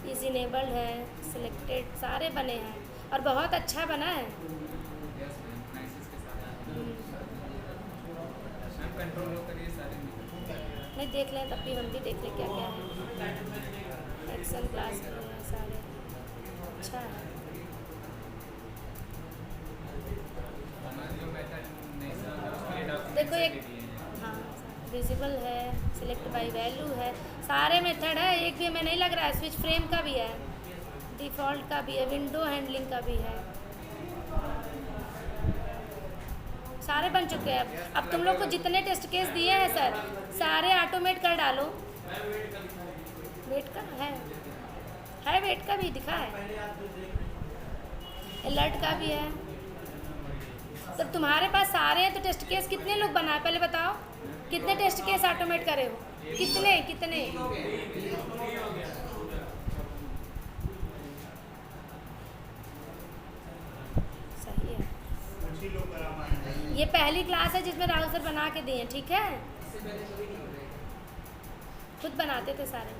इज इनेबल्ड है, सिलेक्टेड, सारे बने हैं और बहुत अच्छा बना है। नहीं देख लें तब भी, हम भी देख लें क्या क्या है, एक्सेल क्लास के हैं सारे, अच्छा है। देखो एक, हाँ विजिबल है, सिलेक्ट बाय वैल्यू है, सारे मेथड है, एक भी हमें नहीं लग रहा है, स्विच फ्रेम का भी है, डिफ़ॉल्ट का भी है, विंडो हैंडलिंग का भी है, सारे बन चुके हैं। अब तुम लोग को जितने टेस्ट केस दिए हैं सर, सारे ऑटोमेट कर डालो। वेट का है वेट का भी दिखा है, अलर्ट का भी है। तब तुम्हारे पास सारे हैं तो टेस्ट केस कितने लोग बनाए, पहले बताओ, कितने टेस्ट केस ऑटोमेट करे हो, कितने सही है। ये पहली क्लास है जिसमें राहुल सर बना के दिए, ठीक है, खुद बनाते थे सारे।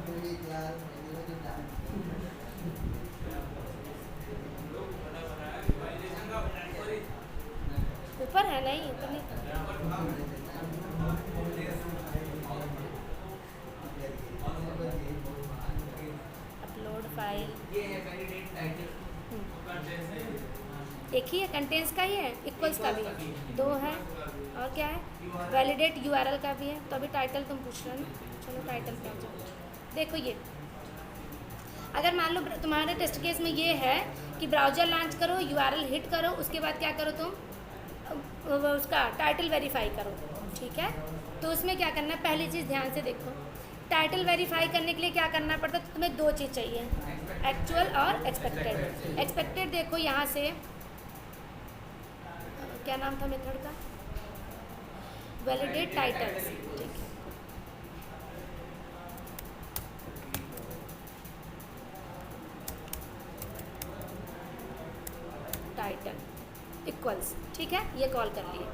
ऊपर है, नहीं ऊपर नहीं, अपलोड फाइल, एक ही है, कंटेंट्स का ही है, इक्वल्स का भी है, 2 है, और क्या है, वैलिडेट यूआरएल का भी है। तो अभी टाइटल तुम पूछ रहे हो ना, चलो टाइटल पे आ जाओ। देखो ये अगर मान लो तुम्हारे टेस्ट केस में ये है कि ब्राउज़र लॉन्च करो, यूआरएल हिट करो, उसके बाद क्या करो तुम, उसका टाइटल वेरीफाई करो, ठीक है। तो उसमें क्या करना है, पहली चीज़ ध्यान से देखो, टाइटल वेरीफाई करने के लिए क्या करना पड़ता है, तो तुम्हें 2 चीज़ चाहिए, एक्चुअल और एक्सपेक्टेड। एक्सपेक्टेड देखो यहाँ से, क्या नाम था मेथड का, वैलिडेट टाइटल्स, ठीक है। टाइटल इक्वल्स, ठीक है, ये कॉल कर लिए।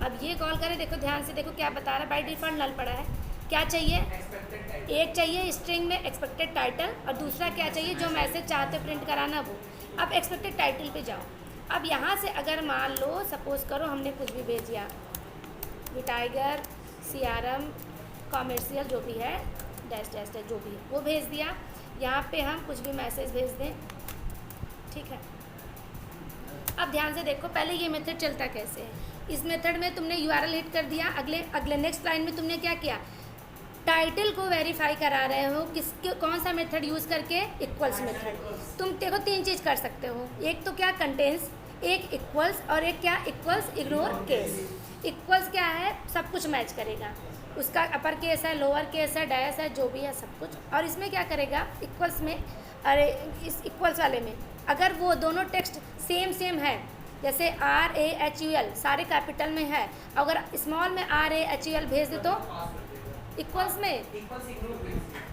अब ये कॉल करें, देखो ध्यान से देखो क्या बता रहा है, बाय डिफ़ॉल्ट नल पड़ा है। क्या चाहिए? Expected title. एक चाहिए स्ट्रिंग में एक्सपेक्टेड टाइटल, और दूसरा क्या चाहिए, जो मैसेज चाहते हो प्रिंट कराना वो। अब एक्सपेक्टेड टाइटल पे जाओ। अब यहाँ से अगर मान लो सपोज़ करो हमने कुछ भी भेज दिया, टाइगर CRM कॉमर्शियल जो भी है डैश डैश डैश जो भी है वो भेज दिया। यहाँ पे हम कुछ भी मैसेज भेज दें, ठीक है। अब ध्यान से देखो, पहले ये मेथड चलता कैसे है। इस मेथड में तुमने URL हिट कर दिया, अगले नेक्स्ट लाइन में तुमने क्या किया, टाइटल को वेरीफाई करा रहे हो, किसके कौन सा मेथड यूज़ करके, इक्वल्स मेथड। तुम देखो 3 चीज़ कर सकते हो, एक तो क्या कंटेंस, एक इक्वल्स, और एक क्या इक्वल्स इग्नोर केस। इक्वल्स क्या है, सब कुछ मैच करेगा, उसका अपर केस है, लोअर केस है, डैश है, जो भी है सब कुछ। और इसमें क्या करेगा, इक्वल्स में, अरे इस इक्वल्स वाले में अगर वो दोनों टेक्स्ट सेम है, जैसे RAHUL सारे कैपिटल में है, अगर स्मॉल में RAHUL भेज दे तो इक्वल्स में,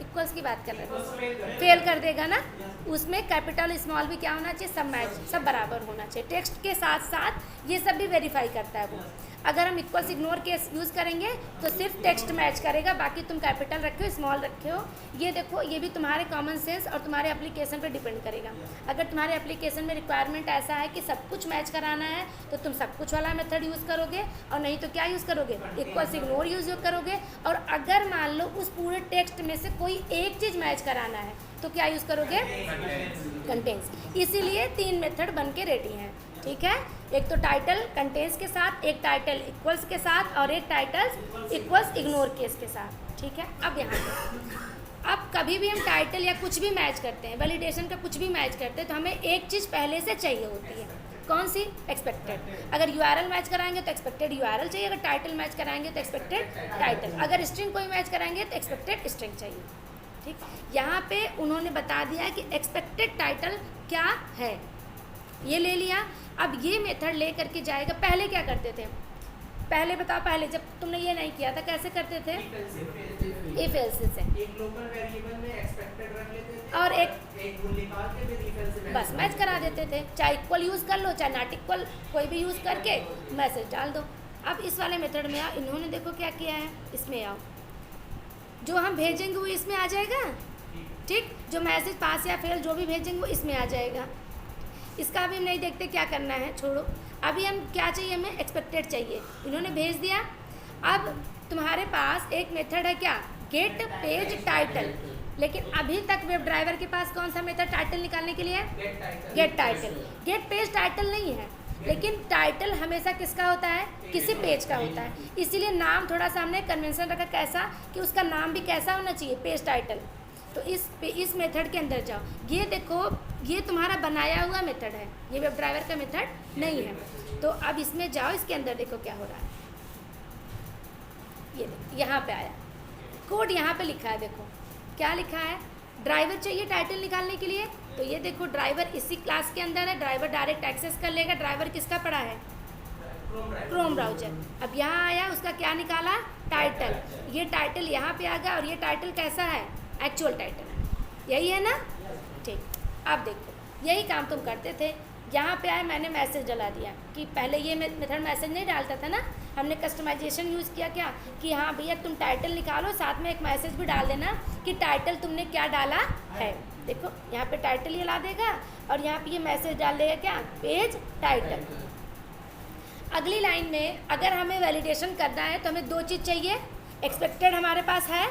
इक्वल्स की बात कर रहे हैं, फेल कर देगा ना। उसमें कैपिटल स्मॉल भी क्या होना चाहिए, सब मैच, सब बराबर होना चाहिए। टेक्स्ट के साथ साथ ये सब भी वेरीफाई करता है वो। अगर हम इक्वल्स इग्नोर केस यूज़ करेंगे तो सिर्फ टेक्स्ट मैच करेगा, बाकी तुम कैपिटल रखे हो स्मॉल रखे हो, ये देखो ये भी तुम्हारे कॉमन सेंस और तुम्हारे एप्लीकेशन पे डिपेंड करेगा। अगर तुम्हारे एप्लीकेशन में रिक्वायरमेंट ऐसा है कि सब कुछ मैच कराना है तो तुम सब कुछ वाला मेथड यूज़ करोगे, और नहीं तो क्या यूज़ करोगे, इक्वल्स इग्नोर यूज़ करोगे। और अगर मान लो उस पूरे टेक्स्ट में से कोई एक चीज़ मैच कराना है तो क्या यूज़ करोगे, कंटेंस। इसीलिए 3 मेथड बन के रेडी हैं, ठीक है। एक तो टाइटल कंटेंस के साथ, एक टाइटल इक्वल्स के साथ, और एक टाइटल इक्वल्स इग्नोर केस के साथ, ठीक है। अब यहाँ पे अब कभी भी हम टाइटल या कुछ भी मैच करते हैं, वैलिडेशन का कुछ भी मैच करते हैं, तो हमें एक चीज़ पहले से चाहिए होती है, कौन सी, एक्सपेक्टेड। अगर URL मैच कराएंगे तो एक्सपेक्टेड URL चाहिए, अगर टाइटल मैच कराएंगे तो एक्सपेक्टेड टाइटल, अगर स्ट्रिंग कोई मैच कराएंगे तो एक्सपेक्टेड स्ट्रिंग चाहिए, ठीक। यहाँ पे उन्होंने बता दिया कि एक्सपेक्टेड टाइटल क्या है, ये ले लिया। अब ये मेथड ले करके जाएगा, पहले क्या करते थे, पहले बताओ, पहले जब तुमने ये नहीं किया था कैसे करते थे, इफ एल्स से एक लोकल वेरिएबल में एक्सपेक्टेड रख लेते थे और एक रूल निकाल के फिर इफ एल्स से बस मैच करा देते थे, चाहे इक्वल यूज़ कर लो चाहे नॉट इक्वल, कोई भी यूज़ करके मैसेज डाल दो। अब इस वाले मेथड में आओ, इन्होंने देखो क्या किया है, इसमें आओ, जो हम भेजेंगे वो इसमें आ जाएगा, ठीक। जो मैसेज पास या फेल जो भी भेजेंगे वो इसमें आ जाएगा। इसका अभी हम नहीं देखते क्या करना है, छोड़ो। अभी हम क्या चाहिए, हमें एक्सपेक्टेड चाहिए, इन्होंने भेज दिया। अब तुम्हारे पास एक मेथड है क्या, गेट पेज टाइटल, लेकिन अभी तक वेब ड्राइवर के पास कौन सा मेथड टाइटल निकालने के लिए, get title. Get page title नहीं है, लेकिन टाइटल हमेशा किसका होता है, किसी पेज का होता है, इसीलिए नाम थोड़ा सा हमने कन्वेंशन रखा, कैसा कि उसका नाम भी कैसा होना चाहिए, पेज टाइटल। तो इस मेथड के अंदर जाओ, ये देखो ये तुम्हारा बनाया हुआ मेथड है, ये वेब ड्राइवर का मेथड नहीं है। तो अब इसमें जाओ, इसके अंदर देखो क्या हो रहा है, ये देखो यहाँ पे आया कोड, यहाँ पे लिखा है, देखो क्या लिखा है, ड्राइवर चाहिए टाइटल निकालने के लिए, तो ये देखो ड्राइवर इसी क्लास के अंदर है, ड्राइवर डायरेक्ट एक्सेस कर लेगा। ड्राइवर किसका पड़ा है, क्रोम ब्राउजर। अब यहाँ आया, उसका क्या निकाला, टाइटल, ये टाइटल यहाँ पे आ गया, और ये टाइटल कैसा है, एक्चुअल टाइटल, यही है ना, ठीक। अब देखो यही काम तुम करते थे, यहाँ पे आए मैंने मैसेज डला दिया कि पहले ये मेथड मैसेज नहीं डालता था ना, हमने कस्टमाइजेशन यूज़ किया क्या कि हाँ भैया तुम टाइटल निकालो, साथ में एक मैसेज भी डाल देना कि टाइटल तुमने क्या डाला है। देखो यहाँ पे टाइटल ये ला देगा, और यहाँ पे ये मैसेज डाल देगा क्या, पेज टाइटल। अगली लाइन में अगर हमें वैलिडेशन करना है तो हमें 2 चीज़ चाहिए, एक्सपेक्टेड हमारे पास है,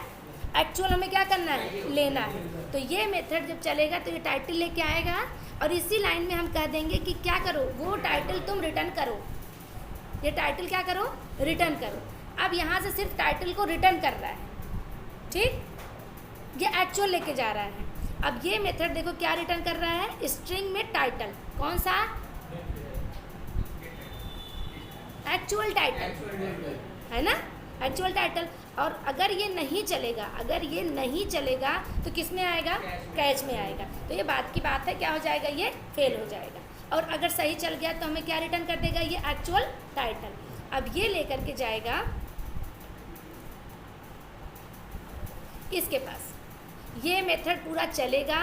एक्चुअल हमें क्या करना है, लेना है। तो ये मेथड जब चलेगा तो ये टाइटल लेके आएगा, और इसी लाइन में हम कह देंगे कि क्या करो, वो टाइटल तुम रिटर्न करो, ये टाइटल क्या करो, रिटर्न करो। अब यहाँ से सिर्फ टाइटल को रिटर्न कर रहा है, ठीक, ये एक्चुअल लेके जा रहा है। अब ये मेथड देखो क्या रिटर्न कर रहा है, स्ट्रिंग में टाइटल, कौन सा, एक्चुअल टाइटल है ना, एक्चुअल टाइटल। और अगर ये नहीं चलेगा, अगर ये नहीं चलेगा तो किस में आएगा, कैच में आएगा। तो ये बात की बात है, क्या हो जाएगा, ये फेल हो जाएगा। और अगर सही चल गया तो हमें क्या रिटर्न कर देगा, ये एक्चुअल टाइटल। अब ये लेकर के जाएगा इसके पास, ये मेथड पूरा चलेगा।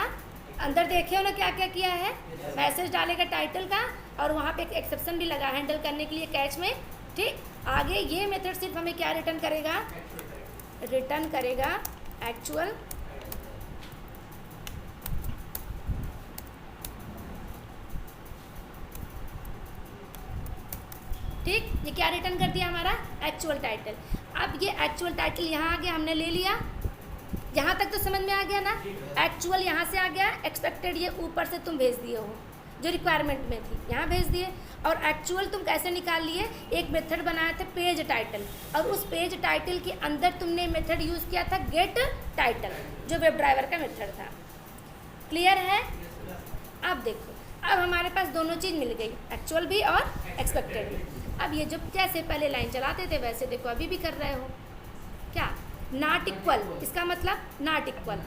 अंदर देखे हो ना क्या क्या किया है, मैसेज डालेगा टाइटल का, और वहाँ पे एक एक्सेप्शन भी लगा हैंडल करने के लिए कैच में, ठीक, आगे ये मेथड सिर्फ हमें क्या रिटर्न करेगा, रिटर्न करेगा एक्चुअल ठीक, ये क्या रिटर्न कर दिया हमारा, एक्चुअल टाइटल। अब ये एक्चुअल टाइटल यहाँ आ गया, हमने ले लिया, यहाँ तक तो समझ में आ गया ना। एक्चुअल यहाँ से आ गया, एक्सपेक्टेड ये ऊपर से तुम भेज दिए हो जो रिक्वायरमेंट में थी, यहाँ भेज दिए। और एक्चुअल तुम कैसे निकाल लिए, एक मेथड बनाया था पेज टाइटल, और उस पेज टाइटल के अंदर तुमने मेथड यूज़ किया था गेट टाइटल, जो वेब ड्राइवर का मेथड था। क्लियर है? अब देखो, अब हमारे पास दोनों चीज़ मिल गई, एक्चुअल भी और एक्सपेक्टेड भी। अब ये जब जैसे पहले लाइन चलाते थे वैसे देखो अभी भी कर रहे हो, क्या, नॉट इक्वल, इसका मतलब नॉट इक्वल,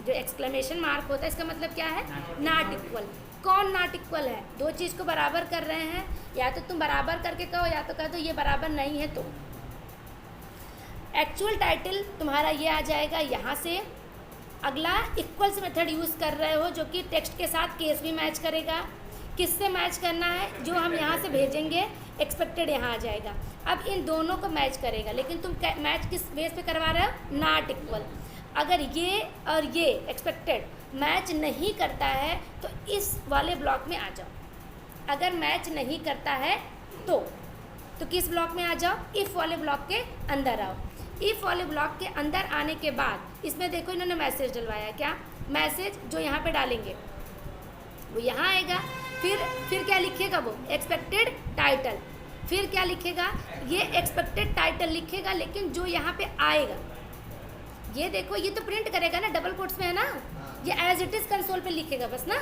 जो एक्सक्लेमेशन मार्क होता है इसका मतलब क्या है, नॉट इक्वल। कौन नॉट इक्वल है, दो चीज़ को बराबर कर रहे हैं, या तो तुम बराबर करके कहो या तो कह दो ये बराबर नहीं है। तो एक्चुअल टाइटल तुम्हारा ये आ जाएगा यहाँ से। अगला इक्वल्स मेथड यूज़ कर रहे हो जो कि टेक्स्ट के साथ केस भी मैच करेगा। किससे मैच करना है, जो हम यहाँ से भेजेंगे एक्सपेक्टेड यहाँ आ जाएगा। अब इन दोनों को मैच करेगा, लेकिन तुम मैच किस बेस पे करवा रहे हो, नॉट इक्वल। अगर ये और ये एक्सपेक्टेड मैच नहीं करता है तो इस वाले ब्लॉक में आ जाओ। अगर मैच नहीं करता है तो किस ब्लॉक में आ जाओ, इफ़ वाले ब्लॉक के अंदर आओ। इफ़ वाले ब्लॉक के अंदर आने के बाद इसमें देखो इन्होंने मैसेज डलवाया, क्या मैसेज, जो यहाँ पे डालेंगे वो यहाँ आएगा। फिर क्या लिखेगा वो, एक्सपेक्टेड टाइटल। फिर क्या लिखेगा, ये एक्सपेक्टेड टाइटल लिखेगा, लेकिन जो यहाँ पे आएगा ये देखो, ये तो प्रिंट करेगा ना, डबल कोट्स में है ना, ये एज इट इज़ कंसोल पे लिखेगा बस ना।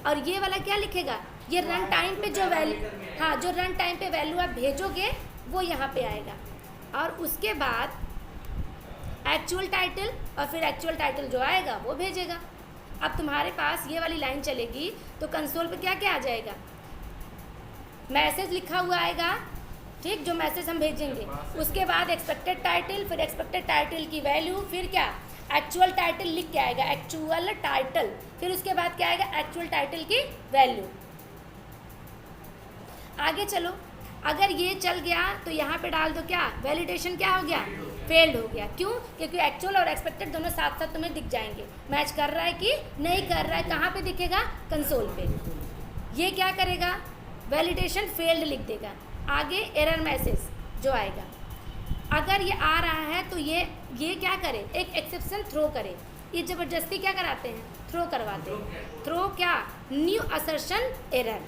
और ये वाला क्या लिखेगा, ये रन टाइम पे जो वैल्यू, हाँ, जो रन टाइम पे वैल्यू आप भेजोगे वो यहाँ पे आएगा। और उसके बाद एक्चुअल टाइटल, और फिर एक्चुअल टाइटल जो आएगा वो भेजेगा। अब तुम्हारे पास ये वाली लाइन चलेगी तो कंसोल पे क्या क्या आ जाएगा, मैसेज लिखा हुआ आएगा, ठीक, जो मैसेज हम भेजेंगे। उसके बाद एक्सपेक्टेड टाइटल, फिर एक्सपेक्टेड टाइटल की वैल्यू, फिर क्या, एक्चुअल टाइटल लिख के आएगा, एक्चुअल टाइटल। फिर उसके बाद क्या आएगा, एक्चुअल टाइटल की वैल्यू। आगे चलो, अगर ये चल गया तो यहाँ पे डाल दो क्या, वैलिडेशन क्या हो गया, फेल्ड हो गया। क्यों, क्योंकि एक्चुअल और एक्सपेक्टेड दोनों साथ साथ तुम्हें दिख जाएंगे, मैच कर रहा है कि नहीं कर रहा है। कहाँ पे दिखेगा, कंसोल पे। ये क्या करेगा, वैलिडेशन फेल्ड लिख देगा। आगे एरर मैसेज जो आएगा, अगर ये आ रहा है तो ये क्या करे, एक एक्सेप्शन थ्रो करे। ये ज़बरदस्ती क्या कराते हैं, थ्रो करवाते हैं। थ्रो क्या, न्यू असर्शन एरर।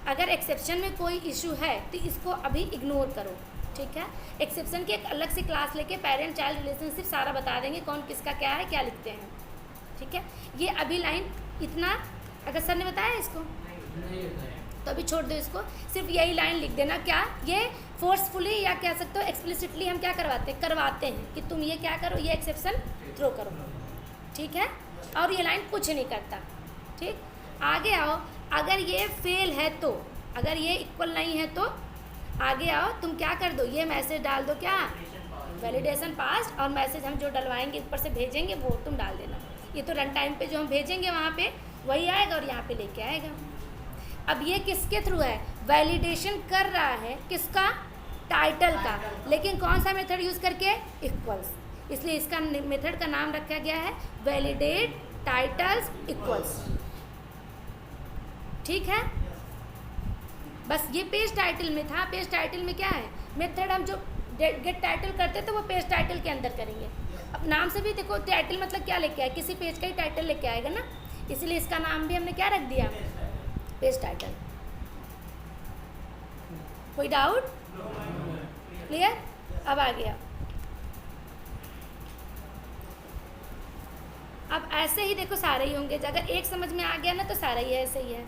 अगर एक्सेप्शन में कोई इशू है तो इसको अभी इग्नोर करो, ठीक है। एक्सेप्शन की एक अलग से क्लास लेके पेरेंट चाइल्ड रिलेशनशिप सारा बता देंगे, कौन किसका क्या है, क्या लिखते हैं, ठीक है। ये अभी लाइन इतना, अगर सर ने बताया इसको तो अभी छोड़ दो इसको, सिर्फ यही लाइन लिख देना। क्या, ये फोर्सफुली या कह सकते हो एक्सप्लिसिटली हम क्या करवाते हैं कि तुम ये क्या करो, ये एक्सेप्शन थ्रो करो, ठीक है। और ये लाइन कुछ नहीं करता, ठीक। आगे आओ, अगर ये फेल है तो, अगर ये इक्वल नहीं है तो आगे आओ, तुम क्या कर दो, ये मैसेज डाल दो, क्या, वैलिडेशन पास। और मैसेज हम जो डलवाएंगे ऊपर से भेजेंगे वो तुम डाल देना। ये तो रन टाइम पे जो हम भेजेंगे वहाँ पे वही आएगा और यहाँ पे लेके आएगा। अब ये किसके थ्रू है, वैलिडेशन कर रहा है किसका, टाइटल का, लेकिन कौन सा मेथड यूज़ करके, इक्वल्स। इसलिए इसका मेथड का नाम रखा गया है वैलिडेट टाइटल्स इक्वल्स, ठीक है। बस ये पेज टाइटल में था। पेज टाइटल में क्या है, मेथड हम जो गेट टाइटल करते थे वो पेज टाइटल के अंदर करेंगे। अब नाम से भी देखो, टाइटल मतलब क्या लेके आए, किसी पेज का ही टाइटल लेके आएगा ना, इसलिए इसका नाम भी हमने क्या रख दिया, पेज टाइटल। कोई डाउट, क्लियर, अब आ गया। अब ऐसे ही देखो सारे ही होंगे, अगर एक समझ में आ गया ना तो सारा ही ऐसे ही है।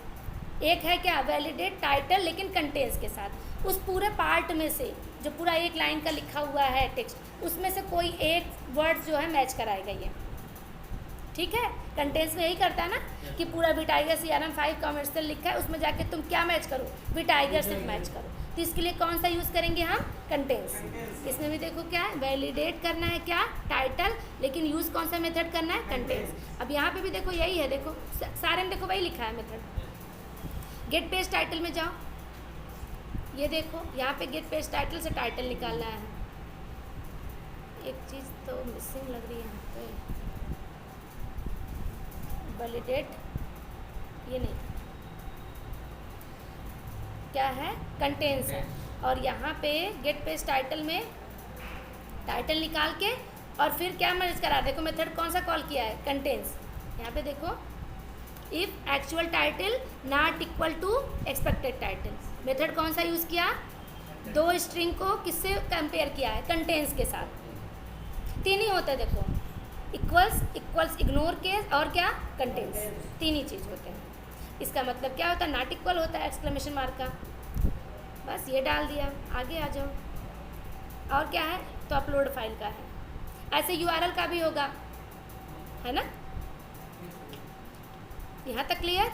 एक है क्या, वैलिडेट टाइटल लेकिन कंटेंट्स के साथ, उस पूरे पार्ट में से जो पूरा एक लाइन का लिखा हुआ है टेक्स्ट, उसमें से कोई एक वर्ड जो है मैच कराएगा ये, ठीक है। कंटेंट्स में यही करता है ना कि पूरा वी टाइगर CRM5 कमर्शियल लिखा है, उसमें जाके तुम क्या मैच करो, वी टाइगर से मैच करो। तो इसके लिए कौन सा यूज़ करेंगे हम, कंटेंट्स। इसमें भी देखो क्या है, वैलिडेट करना है क्या, टाइटल, लेकिन यूज़ कौन सा मेथड करना है, कंटेंट्स। अब यहाँ पे भी देखो यही है, देखो सारे में देखो वही लिखा है मेथड। गेट पेज टाइटल में जाओ, ये देखो यहाँ पे गेट पेज टाइटल से टाइटल निकालना है। एक चीज़ तो मिसिंग लग रही है यहाँ पे, वैलिडेट, ये नहीं, क्या है, कंटेंट्स है। और यहाँ पे गेट पेज टाइटल में टाइटल निकाल के और फिर क्या मर्ज करा, देखो मेथड कौन सा कॉल किया है, कंटेंट्स। यहाँ पे देखो, if actual title not equal to expected title, method कौन सा यूज़ किया, दो स्ट्रिंग को किससे कंपेयर किया है, कंटेंट्स के साथ। तीन ही होते हैं देखो, इक्वल्स, इक्वल्स इग्नोर केस और क्या, कंटेंट्स, तीन ही चीज़ होते हैं। इसका मतलब क्या होता है, नॉट इक्वल होता है एक्सक्लेमेशन मार्क का, बस ये डाल दिया, आगे आ जाओ। और क्या है, तो अपलोड फाइल का है। ऐसे यूआरएल का भी होगा, है ना। यहाँ तक क्लियर।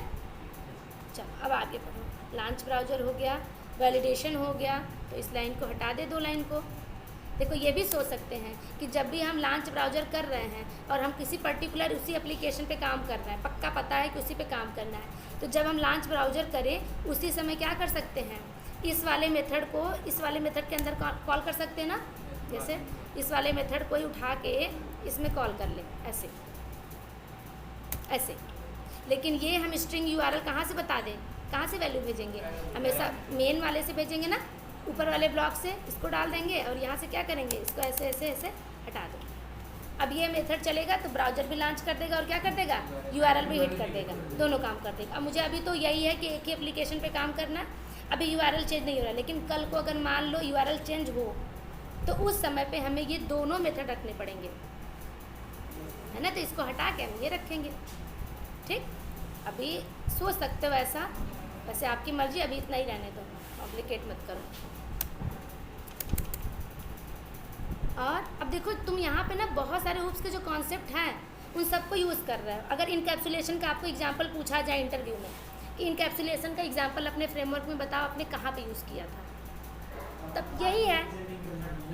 चलो अब आगे बढ़ो। लॉन्च ब्राउज़र हो गया, वैलिडेशन हो गया, तो इस लाइन को हटा दे, दो लाइन को। देखो ये भी सोच सकते हैं कि जब भी हम लॉन्च ब्राउज़र कर रहे हैं और हम किसी पर्टिकुलर उसी एप्लीकेशन पे काम कर रहे हैं, पक्का पता है कि उसी पे काम करना है, तो जब हम लॉन्च ब्राउज़र करें उसी समय क्या कर सकते हैं, इस वाले मेथड को इस वाले मेथड के अंदर कॉल कर सकते हैं ना। जैसे इस वाले मेथड को ही उठा के इसमें कॉल कर लें, ऐसे ऐसे। लेकिन ये हम स्ट्रिंग यूआरएल कहाँ से बता दें, कहाँ से वैल्यू भेजेंगे, हमेशा मेन वाले से भेजेंगे ना, ऊपर वाले ब्लॉक से इसको डाल देंगे और यहाँ से क्या करेंगे, इसको ऐसे ऐसे ऐसे हटा दो। अब ये मेथड चलेगा तो ब्राउज़र भी लॉन्च कर देगा और क्या कर देगा, यूआरएल भी हिट कर देगा, दोनों काम कर देगा। अब मुझे अभी तो यही है कि एक ही एप्लीकेशन पे काम करना, अभी यूआरएल चेंज नहीं हो रहा, लेकिन कल को अगर मान लो यूआरएल चेंज हो तो उस समय पे हमें ये दोनों मेथड रखने पड़ेंगे, है ना। तो इसको हटा के हम ये रखेंगे, ठीक। अभी सोच सकते हो ऐसा, वैसे आपकी मर्जी, अभी इतना ही रहने दो, कॉम्प्लिकेट मत करो। और अब देखो तुम यहाँ पे ना बहुत सारे हुप्स के जो कॉन्सेप्ट हैं उन सबको यूज़ कर रहे हो। अगर इनकैप्सुलेशन का आपको एग्जांपल पूछा जाए इंटरव्यू में कि इनकैप्सुलेशन का एग्जांपल अपने फ्रेमवर्क में बताओ, आपने कहाँ पे यूज़ किया था, तब यही है,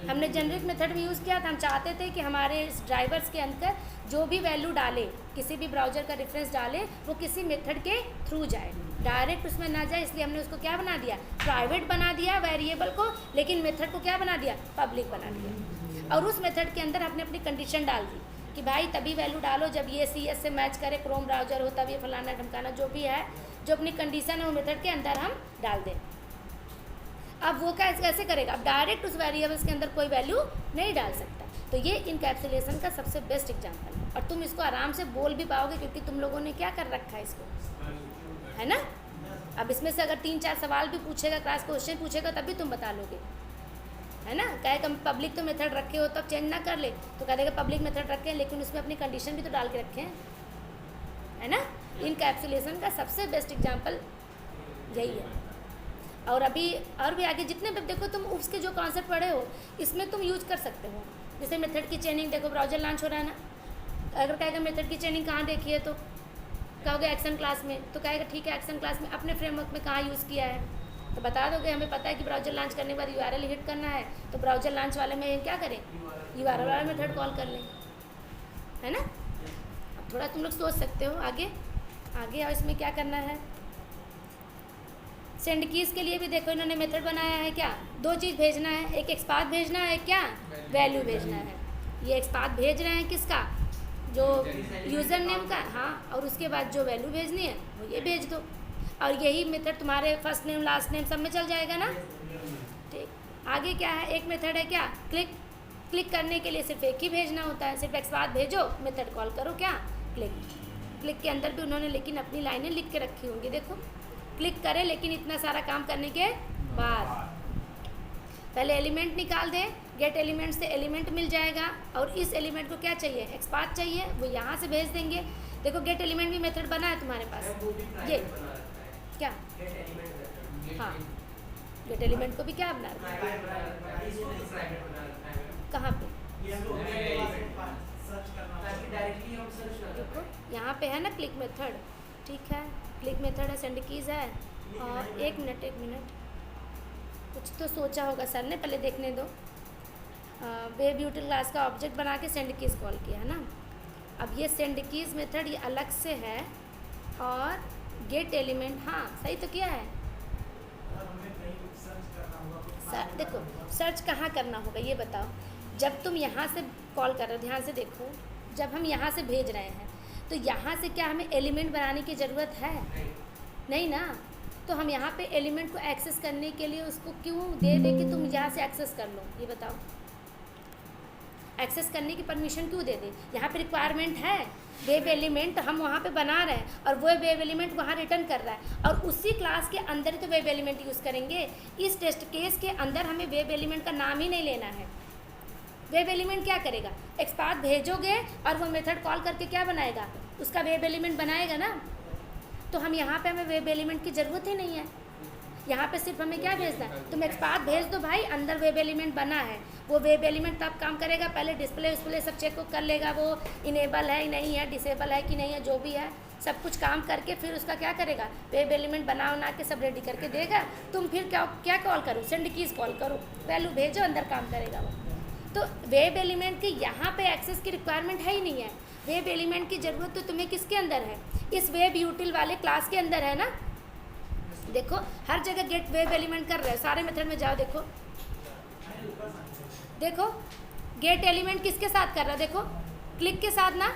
हमने जेनरिक मेथड में यूज़ किया था। हम चाहते थे कि हमारे ड्राइवर्स के अंदर जो भी वैल्यू डाले, किसी भी ब्राउज़र का रेफरेंस डाले, वो किसी मेथड के थ्रू जाए, डायरेक्ट उसमें ना जाए। इसलिए हमने उसको क्या बना दिया, प्राइवेट बना दिया वेरिएबल को, लेकिन मेथड को क्या बना दिया, पब्लिक बना दिया। और उस मेथड के अंदर हमने अपनी कंडीशन डाल दी कि भाई तभी वैल्यू डालो जब ये CS से मैच करे, क्रोम ब्राउज़र हो, तब ये फलाना ढमकाना, जो भी है, जो अपनी कंडीशन है वो मेथड के अंदर हम डाल दें। अब वो कैसे करेगा, अब डायरेक्ट उस वेरिएबल्स के अंदर कोई वैल्यू नहीं डाल सकता। तो ये इनकैप्सुलेशन का सबसे बेस्ट एग्जांपल है, और तुम इसको आराम से बोल भी पाओगे क्योंकि तुम लोगों ने क्या कर रखा है इसको, है ना। अब इसमें से अगर 3-4 सवाल भी पूछेगा, क्लास क्वेश्चन पूछेगा, तब भी तुम बता लोगे, है ना। कहेगा पब्लिक तो मेथड रखे हो तब चेंज ना कर ले, तो कह देगा पब्लिक मेथड रखे हैं लेकिन उसमें अपनी कंडीशन भी तो डाल के रखे हैं, है ना। इनकैप्सुलेशन का सबसे बेस्ट एग्जांपल यही है। और अभी और भी आगे जितने भी देखो तुम उसके जो कॉन्सेप्ट पढ़े हो इसमें तुम यूज कर सकते हो। जैसे मेथड की चेनिंग, देखो ब्राउज़र लॉन्च हो रहा है ना, अगर कहेगा मेथड की चेनिंग कहाँ देखी है, तो कहोगे एक्शन क्लास में, तो कहेगा ठीक है एक्शन क्लास में अपने फ्रेमवर्क में कहाँ यूज़ किया है, तो बता दोगे हमें पता है कि ब्राउज़र लॉन्च करने के बाद यूआरएल हिट करना है, तो ब्राउज़र लॉन्च वाले में क्या करें, यूआरएल वाला मेथड कॉल कर लें, है ना। अब थोड़ा तुम लोग सोच सकते हो आगे आगे, और इसमें क्या करना है। सेंड कीज़ के लिए भी देखो इन्होंने मेथड बनाया है, क्या दो चीज़ भेजना है, एक एक्सपाथ भेजना है, क्या वैल्यू भेजना है। ये एक्सपाथ भेज रहे हैं किसका, जो यूज़र नेम का, हाँ, और उसके बाद जो वैल्यू भेजनी है वो ये भेज दो, और यही मेथड तुम्हारे फर्स्ट नेम लास्ट नेम सब में चल जाएगा ना, ठीक। आगे क्या है, एक मेथड है क्या, क्लिक करने के लिए सिर्फ एक ही भेजना होता है, सिर्फ एक्सपाथ भेजो, मेथड कॉल करो, क्या क्लिक के अंदर भी उन्होंने लेकिन अपनी लाइनें लिख के रखी होंगी, देखो क्लिक करें, लेकिन इतना सारा काम करने के बाद पहले एलिमेंट निकाल दें, गेट एलिमेंट से एलिमेंट मिल जाएगा, और इस एलिमेंट को क्या चाहिए, एक्सपाथ चाहिए, वो यहाँ से भेज देंगे। देखो गेट एलिमेंट भी मेथड बना है तुम्हारे पास, ये क्या, हाँ गेट एलिमेंट को भी क्या बना रखा है, कहाँ पे, देखो यहाँ पे है ना क्लिक मेथड, ठीक है, क्लिक मेथड है, सेंड कीज़ है, और एक मिनट कुछ तो सोचा होगा सर ने, पहले देखने दो। वेब यूटिल क्लास का ऑब्जेक्ट बना के सेंड कीज़ कॉल किया है ना। अब ये सेंड कीज़ मेथड ये अलग से है, और गेट एलिमेंट, हाँ सही तो किया है, देखो सर्च कहाँ करना होगा ये बताओ। जब तुम यहाँ से कॉल कर रहे हो, ध्यान से देखो, जब हम यहाँ से भेज रहे हैं तो यहाँ से क्या हमें एलिमेंट बनाने की ज़रूरत है? नहीं ना। तो हम यहाँ पे एलिमेंट को एक्सेस करने के लिए उसको क्यों दे दे कि तुम यहाँ से एक्सेस कर लो, ये बताओ। एक्सेस करने की परमिशन क्यों दे दे? यहाँ पे रिक्वायरमेंट है, वेब एलिमेंट हम वहाँ पे बना रहे हैं और वो वेब एलिमेंट वहाँ रिटर्न कर रहा है और उसी क्लास के अंदर ही तो वेब एलिमेंट यूज़ करेंगे। इस टेस्ट केस के अंदर हमें वेब एलिमेंट का नाम ही नहीं लेना है। वेब एलिमेंट क्या करेगा? एक्सपाथ भेजोगे और वो मेथड कॉल करके क्या बनाएगा? उसका वेब एलिमेंट बनाएगा ना। तो हम यहाँ पे हमें वेब एलिमेंट की ज़रूरत ही नहीं है। यहाँ पे सिर्फ हमें क्या भेजना है? तुम एक्सपाथ भेज दो भाई, अंदर वेब एलिमेंट बना है। वो वेब एलिमेंट तब काम करेगा, पहले डिस्प्ले सब चेक कर लेगा, वो इनेबल है नहीं है, डिसेबल है कि नहीं है, जो भी है सब कुछ काम करके फिर उसका क्या करेगा? वेब एलिमेंट बना के सब रेडी करके देगा। तुम फिर क्या कॉल करो? सेंड कीज़ कॉल करो, वैल्यू भेजो, अंदर काम करेगा वो। तो वेब एलिमेंट की यहाँ पे एक्सेस की रिक्वायरमेंट है ही नहीं है। वेब एलिमेंट की ज़रूरत तो तुम्हें किसके अंदर है? इस वेब यूटिल वाले क्लास के अंदर है ना। देखो हर जगह गेट वेब एलिमेंट कर रहे हो, सारे मेथड में जाओ, देखो देखो गेट एलिमेंट किसके साथ कर रहा है? देखो क्लिक के साथ ना।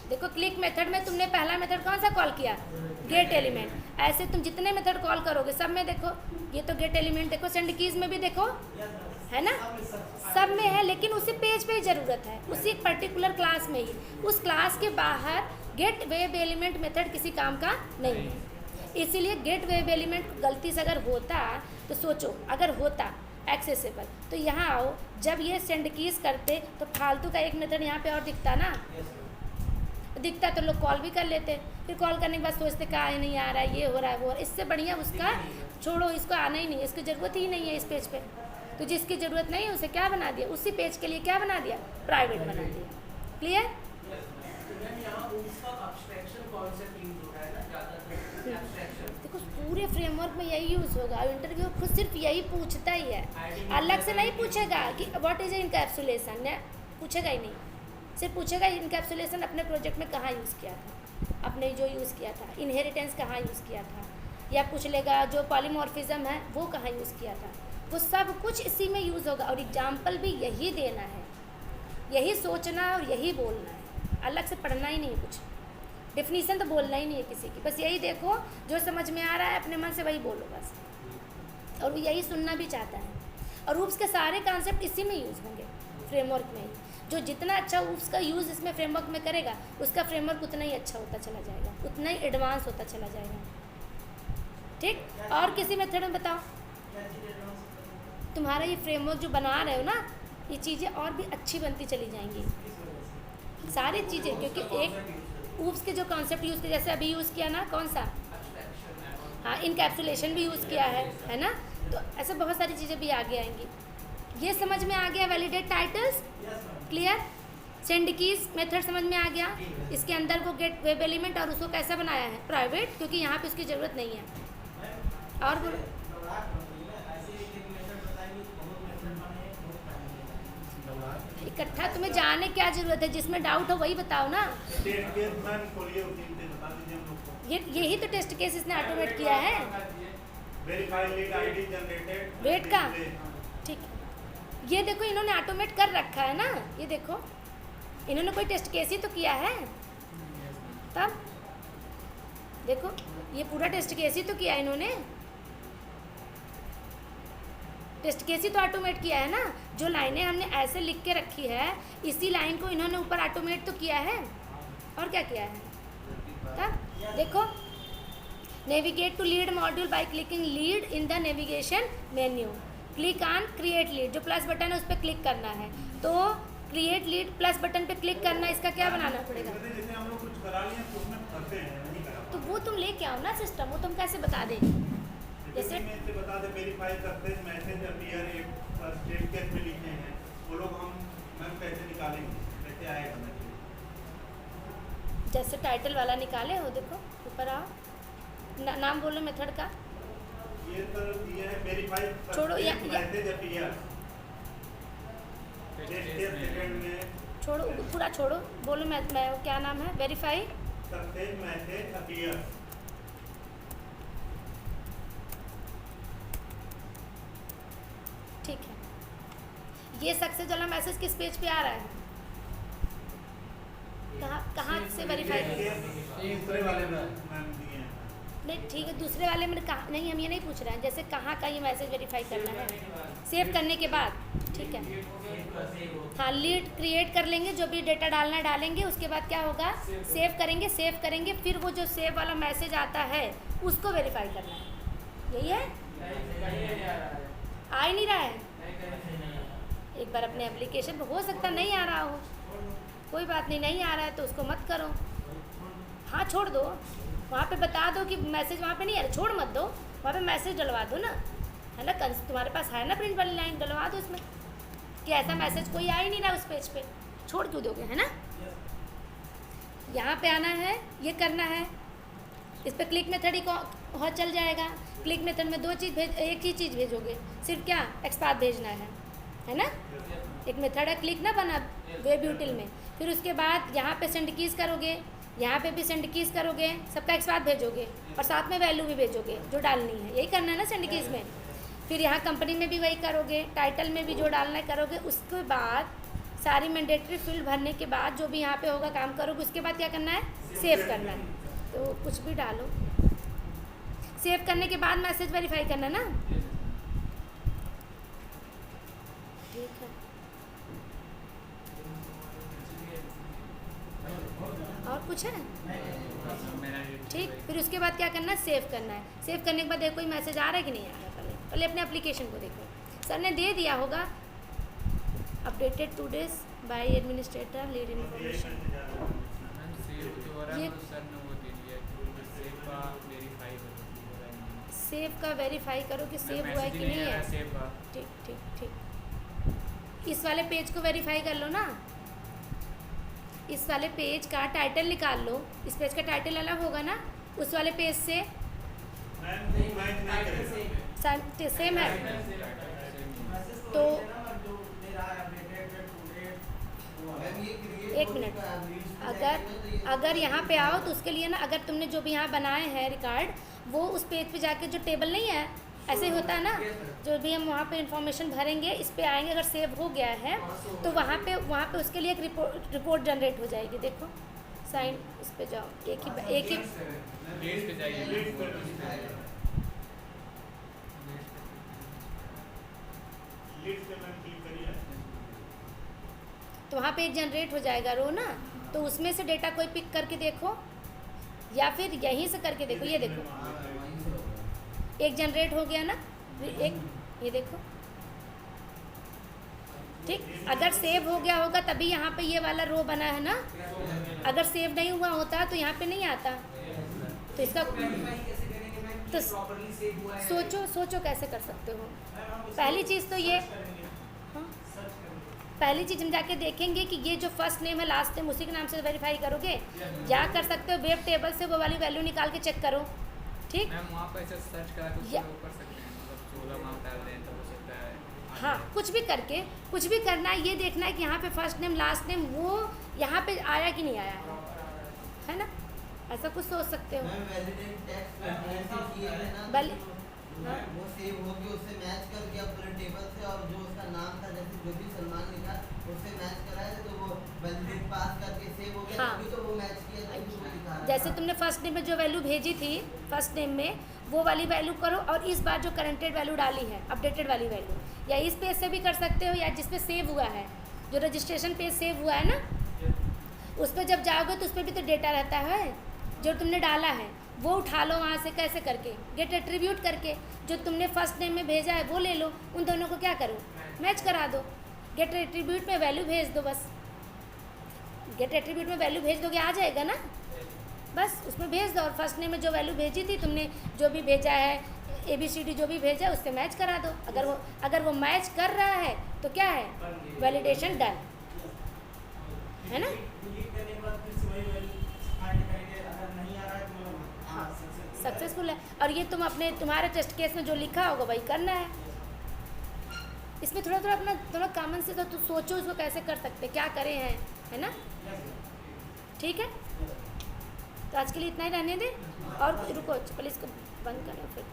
देखो क्लिक मेथड में तुमने पहला मेथड कौन सा कॉल किया? Gate element. ऐसे तुम जितने मेथड कॉल करोगे सब में देखो ये तो गेट एलिमेंट। देखो सेंड कीज में भी देखो है ना, सब में है, लेकिन उसी पेज पे ही ज़रूरत है, उसी पर्टिकुलर क्लास में ही। उस क्लास के बाहर गेट वेब एलिमेंट मेथड किसी काम का नहीं है। इसीलिए गेट वेब एलिमेंट गलती से अगर होता तो सोचो, अगर होता एक्सेसिबल तो यहाँ आओ, जब ये सेंड कीज करते तो फालतू का एक मेथड यहाँ पे और दिखता ना, दिखता तो लोग कॉल भी कर लेते। फिर कॉल करने के बाद सोचते कहाँ नहीं आ रहा है, ये हो रहा है वो। इससे बढ़िया उसका छोड़ो, इसको आना ही नहीं है, इसकी ज़रूरत ही नहीं है इस पेज पे। तो जिसकी ज़रूरत नहीं है उसे क्या बना दिया? उसी पेज के लिए क्या बना दिया? प्राइवेट बना दिया। क्लियर? देखो पूरे फ्रेमवर्क में यही यूज़ होगा। इंटरव्यू खुद सिर्फ यही पूछता ही है, अलग से नहीं पूछेगा कि व्हाट इज इनकैप्सुलेशन, पूछेगा ही नहीं। सिर्फ पूछेगा इनकैप्सुलेशन अपने प्रोजेक्ट में कहाँ यूज़ किया था, अपने जो यूज़ किया था, इनहेरिटेंस कहाँ यूज़ किया था, या पूछ लेगा जो पॉलीमॉर्फिज्म है वो कहाँ यूज़ किया था। वो सब कुछ इसी में यूज़ होगा और एग्जाम्पल भी यही देना है, यही सोचना और यही बोलना है, अलग से पढ़ना ही नहीं है कुछ। डेफिनीशन तो बोलना ही नहीं है किसी की, बस यही देखो जो समझ में आ रहा है अपने मन से वही बोलो बस। और वो यही सुनना भी चाहता है। और रूप्स के सारे कॉन्सेप्ट इसी में यूज़ होंगे, फ्रेमवर्क में ही। जो जितना अच्छा रूप्स का यूज़ इसमें फ्रेमवर्क में करेगा उसका फ्रेमवर्क उतना ही अच्छा होता चला जाएगा, उतना ही एडवांस होता चला जाएगा। ठीक? और किसी मेथड में बताओ। तुम्हारा ये फ्रेमवर्क जो बना रहे हो ना, ये चीज़ें और भी अच्छी बनती चली जाएंगी, सारी चीज़ें। क्योंकि एक ऊप्स के जो कॉन्सेप्ट यूज़ किया, जैसे अभी यूज़ किया ना, कौन सा, हाँ इनकैप्सुलेशन भी यूज़ किया है ना। तो ऐसे बहुत सारी चीज़ें भी आगे आएंगी। ये समझ में आ गया? Validate titles clear? Send keys method समझ में आ गया? इसके अंदर वो गेट वेब एलिमेंट और उसको कैसा बनाया है? प्राइवेट, क्योंकि यहाँ पे उसकी ज़रूरत नहीं है। और बोलो। इकट्ठा तुम्हें जाने क्या जरूरत है? जिसमें डाउट हो वही बताओ ना। यही तो टेस्ट केस इसने ऑटोमेट किया है। वेट का ठीक है, ये देखो इन्होंने ऑटोमेट कर रखा है ना, ये देखो इन्होंने कोई टेस्ट केस ही तो किया है। तब देखो ये पूरा टेस्ट केस ही तो किया है इन्होंने, टेस्ट केस ही तो ऑटोमेट किया है ना। जो लाइनें हमने ऐसे लिख के रखी है इसी लाइन को इन्होंने ऊपर ऑटोमेट तो किया है। और क्या किया है? तब देखो, navigate to lead module by clicking lead in the navigation menu, click on create lead, जो प्लस बटन है उस पर क्लिक करना है। तो क्रिएट लीड प्लस बटन पे क्लिक करना, इसका क्या बनाना पड़ेगा? तो वो तुम लेके आओ ना सिस्टम, वो तुम कैसे बता दे? जैसे बता दे वेरीफाई सक्सेस मैसेज अपीयर एक स्टेट केस में लिखे हैं, वो लोग हम कैसे निकालेंगे, कैसे आएगा? जैसे टाइटल वाला निकाले हो, देखो ऊपर आओ, नाम बोलो मेथड का। ये तो ये है वेरीफाई छोड़ो या मैसेज अपीयर, सेकंड में छोड़ो, पूरा छोड़ो, बोलो मैं क्या नाम है? Verify success message appear. ठीक है, ये सक्सेस वाला मैसेज किस पेज पे आ रहा है? कहाँ से वेरीफाई? दूसरे वाले में मैम दिए हैं। नहीं ठीक है, दूसरे वाले में कहाँ नहीं, हम ये नहीं पूछ रहे हैं, जैसे कहाँ का ये मैसेज वेरीफाई करना है? सेव करने के बाद, ठीक है। हाँ, लीड क्रिएट कर लेंगे, जो भी डेटा डालना है डालेंगे, उसके बाद क्या होगा, सेव करेंगे। फिर वो जो सेव वाला मैसेज आता है उसको वेरीफाई करना है, यही है। आ ही नहीं रहा है, एक बार अपने एप्लीकेशन में, हो सकता नहीं आ रहा हो, कोई बात नहीं, नहीं आ रहा है तो उसको मत करो, हाँ छोड़ दो, वहाँ पे बता दो कि मैसेज वहाँ पे नहीं आ रहा, छोड़ मत दो, वहाँ पे मैसेज डलवा दो ना, है ना, तुम्हारे पास है ना प्रिंट वाली लाइन, डलवा दो उसमें कि ऐसा मैसेज कोई आ ही नहीं रहा उस पेज पे, छोड़ क्यों दोगे, है ना। यहाँ पे आना है, ये करना है, इस पर क्लिक मेथड ही और चल जाएगा। क्लिक मेथड में एक ही चीज़ भेजोगे, सिर्फ क्या, एक्सपाथ भेजना है ना। एक मेथड है क्लिक ना बना वेब यूटिल में, फिर उसके बाद यहाँ पे सेंड कीज करोगे, यहाँ पे भी सेंड कीज करोगे, सबका एक्सपाथ भेजोगे और साथ में वैल्यू भी भेजोगे जो डालनी है, यही करना है ना सेंड कीज में। फिर यहाँ कंपनी में भी वही करोगे, टाइटल में भी जो डालना है करोगे। उसके बाद सारी मैंडेटरी फील्ड भरने के बाद जो भी यहाँ पे होगा काम करोगे, उसके बाद क्या करना है, सेव करना है। तो कुछ भी डालो, सेव करने के बाद मैसेज वेरीफाई करना ना, ठीक है। और कुछ है, ठीक। फिर उसके बाद क्या करना है, सेव करना है। सेव करने के बाद देखो कोई मैसेज आ रहा है कि नहीं आ रहा है, पहले अपने एप्लीकेशन को देखो, सर ने दे दिया होगा, updated 2 days by administrator lead information. ये सेव का वेरीफाई करो कि सेव हुआ है कि नहीं है, ठीक। इस वाले पेज को वेरीफाई कर लो ना, इस वाले पेज का टाइटल निकाल लो, इस पेज का टाइटल अलग होगा ना, उस वाले पेज से सेम है तो एक मिनट, अगर यहाँ पे आओ तो उसके लिए ना, अगर तुमने जो भी यहाँ बनाए हैं रिकॉर्ड, वो उस पेज पे जाके जो टेबल नहीं है, ऐसे ही होता है ना, जो भी हम वहाँ पे इंफॉर्मेशन भरेंगे, इस पे आएंगे, अगर सेव हो गया है तो वहाँ पे उसके लिए एक रिपोर्ट जनरेट हो जाएगी। देखो साइन, इस पे जाओ, एक ही तो वहाँ पे एक जनरेट हो जाएगा रो ना, तो उसमें से डेटा कोई पिक करके देखो, या फिर यहीं से करके देखो। ये देखो एक जनरेट हो गया ना, एक ये देखो, ठीक। अगर सेव हो गया होगा तभी यहाँ पे ये वाला रो बना है ना, अगर सेव नहीं हुआ होता तो यहाँ पे नहीं आता। तो इसका तो सोचो कैसे कर सकते हो। पहली चीज़ तो ये, हाँ, पहली चीज़ हम जाके देखेंगे कि ये जो फर्स्ट नेम है लास्ट नेम उसी के नाम से वेरीफाई करोगे, या कर सकते हो वेब टेबल से वो वाली वैल्यू निकाल के चेक करो, ठीक। वहाँ पर सर्च करा कर सकते हैं, मतलब 16 मार्क डाल दें तो हो सकता है, हाँ, कुछ भी करके कुछ भी करना है। ये देखना है कि यहाँ पे फर्स्ट नेम लास्ट नेम वो यहाँ पे आया कि नहीं आया है ना, ऐसा कुछ सोच सकते हो। वो सेव हो गया, उससे मैच कर दिया पूरे टेबल से, और जो उसका नाम था, जैसे जो भी सलमान लिखा उससे मैच कराया तो वो वैलिडेट पास करके सेव हो गया। हाँ, तो वो मैच किया तो वो दिखा रहा जैसे तुमने फर्स्ट नेम में जो वैल्यू भेजी थी, फर्स्ट नेम में वो वाली वैल्यू करो, और इस बार जो करेंटेड वैल्यू डाली है, अपडेटेड वाली वैल्यू, या इस पेज से भी कर सकते हो, या जिस पे सेव हुआ है, जो रजिस्ट्रेशन पेज सेव हुआ है ना, उस पर जब जाओगे तो उस पर भी तो डेटा रहता है जो तुमने डाला है, वो उठा लो वहाँ से, कैसे करके, गेट एट्रीब्यूट करके, जो तुमने फर्स्ट नेम में भेजा है वो ले लो, उन दोनों को क्या करो, मैच करा दो, गेट एट्रीब्यूट में वैल्यू भेज दो, बस गेट एट्रीब्यूट में वैल्यू भेज दोगे, आ जाएगा ना, बस उसमें भेज दो, और फर्स्ट नेम में जो वैल्यू भेजी थी तुमने, जो भी भेजा है ABCD जो भी भेजा है उससे मैच करा दो। अगर वो मैच कर रहा है तो क्या है, वैलिडेशन डन, है ना। सक्सेसफुल है, और ये तुम्हारे टेस्ट केस में जो लिखा होगा वही करना है। इसमें थोड़ा अपना कॉमन से तो सोचो उसको कैसे कर सकते, क्या करें हैं, है ना, ठीक है। तो आज के लिए इतना ही रहने दें, और रुको पहले इसको बंद करें फिर।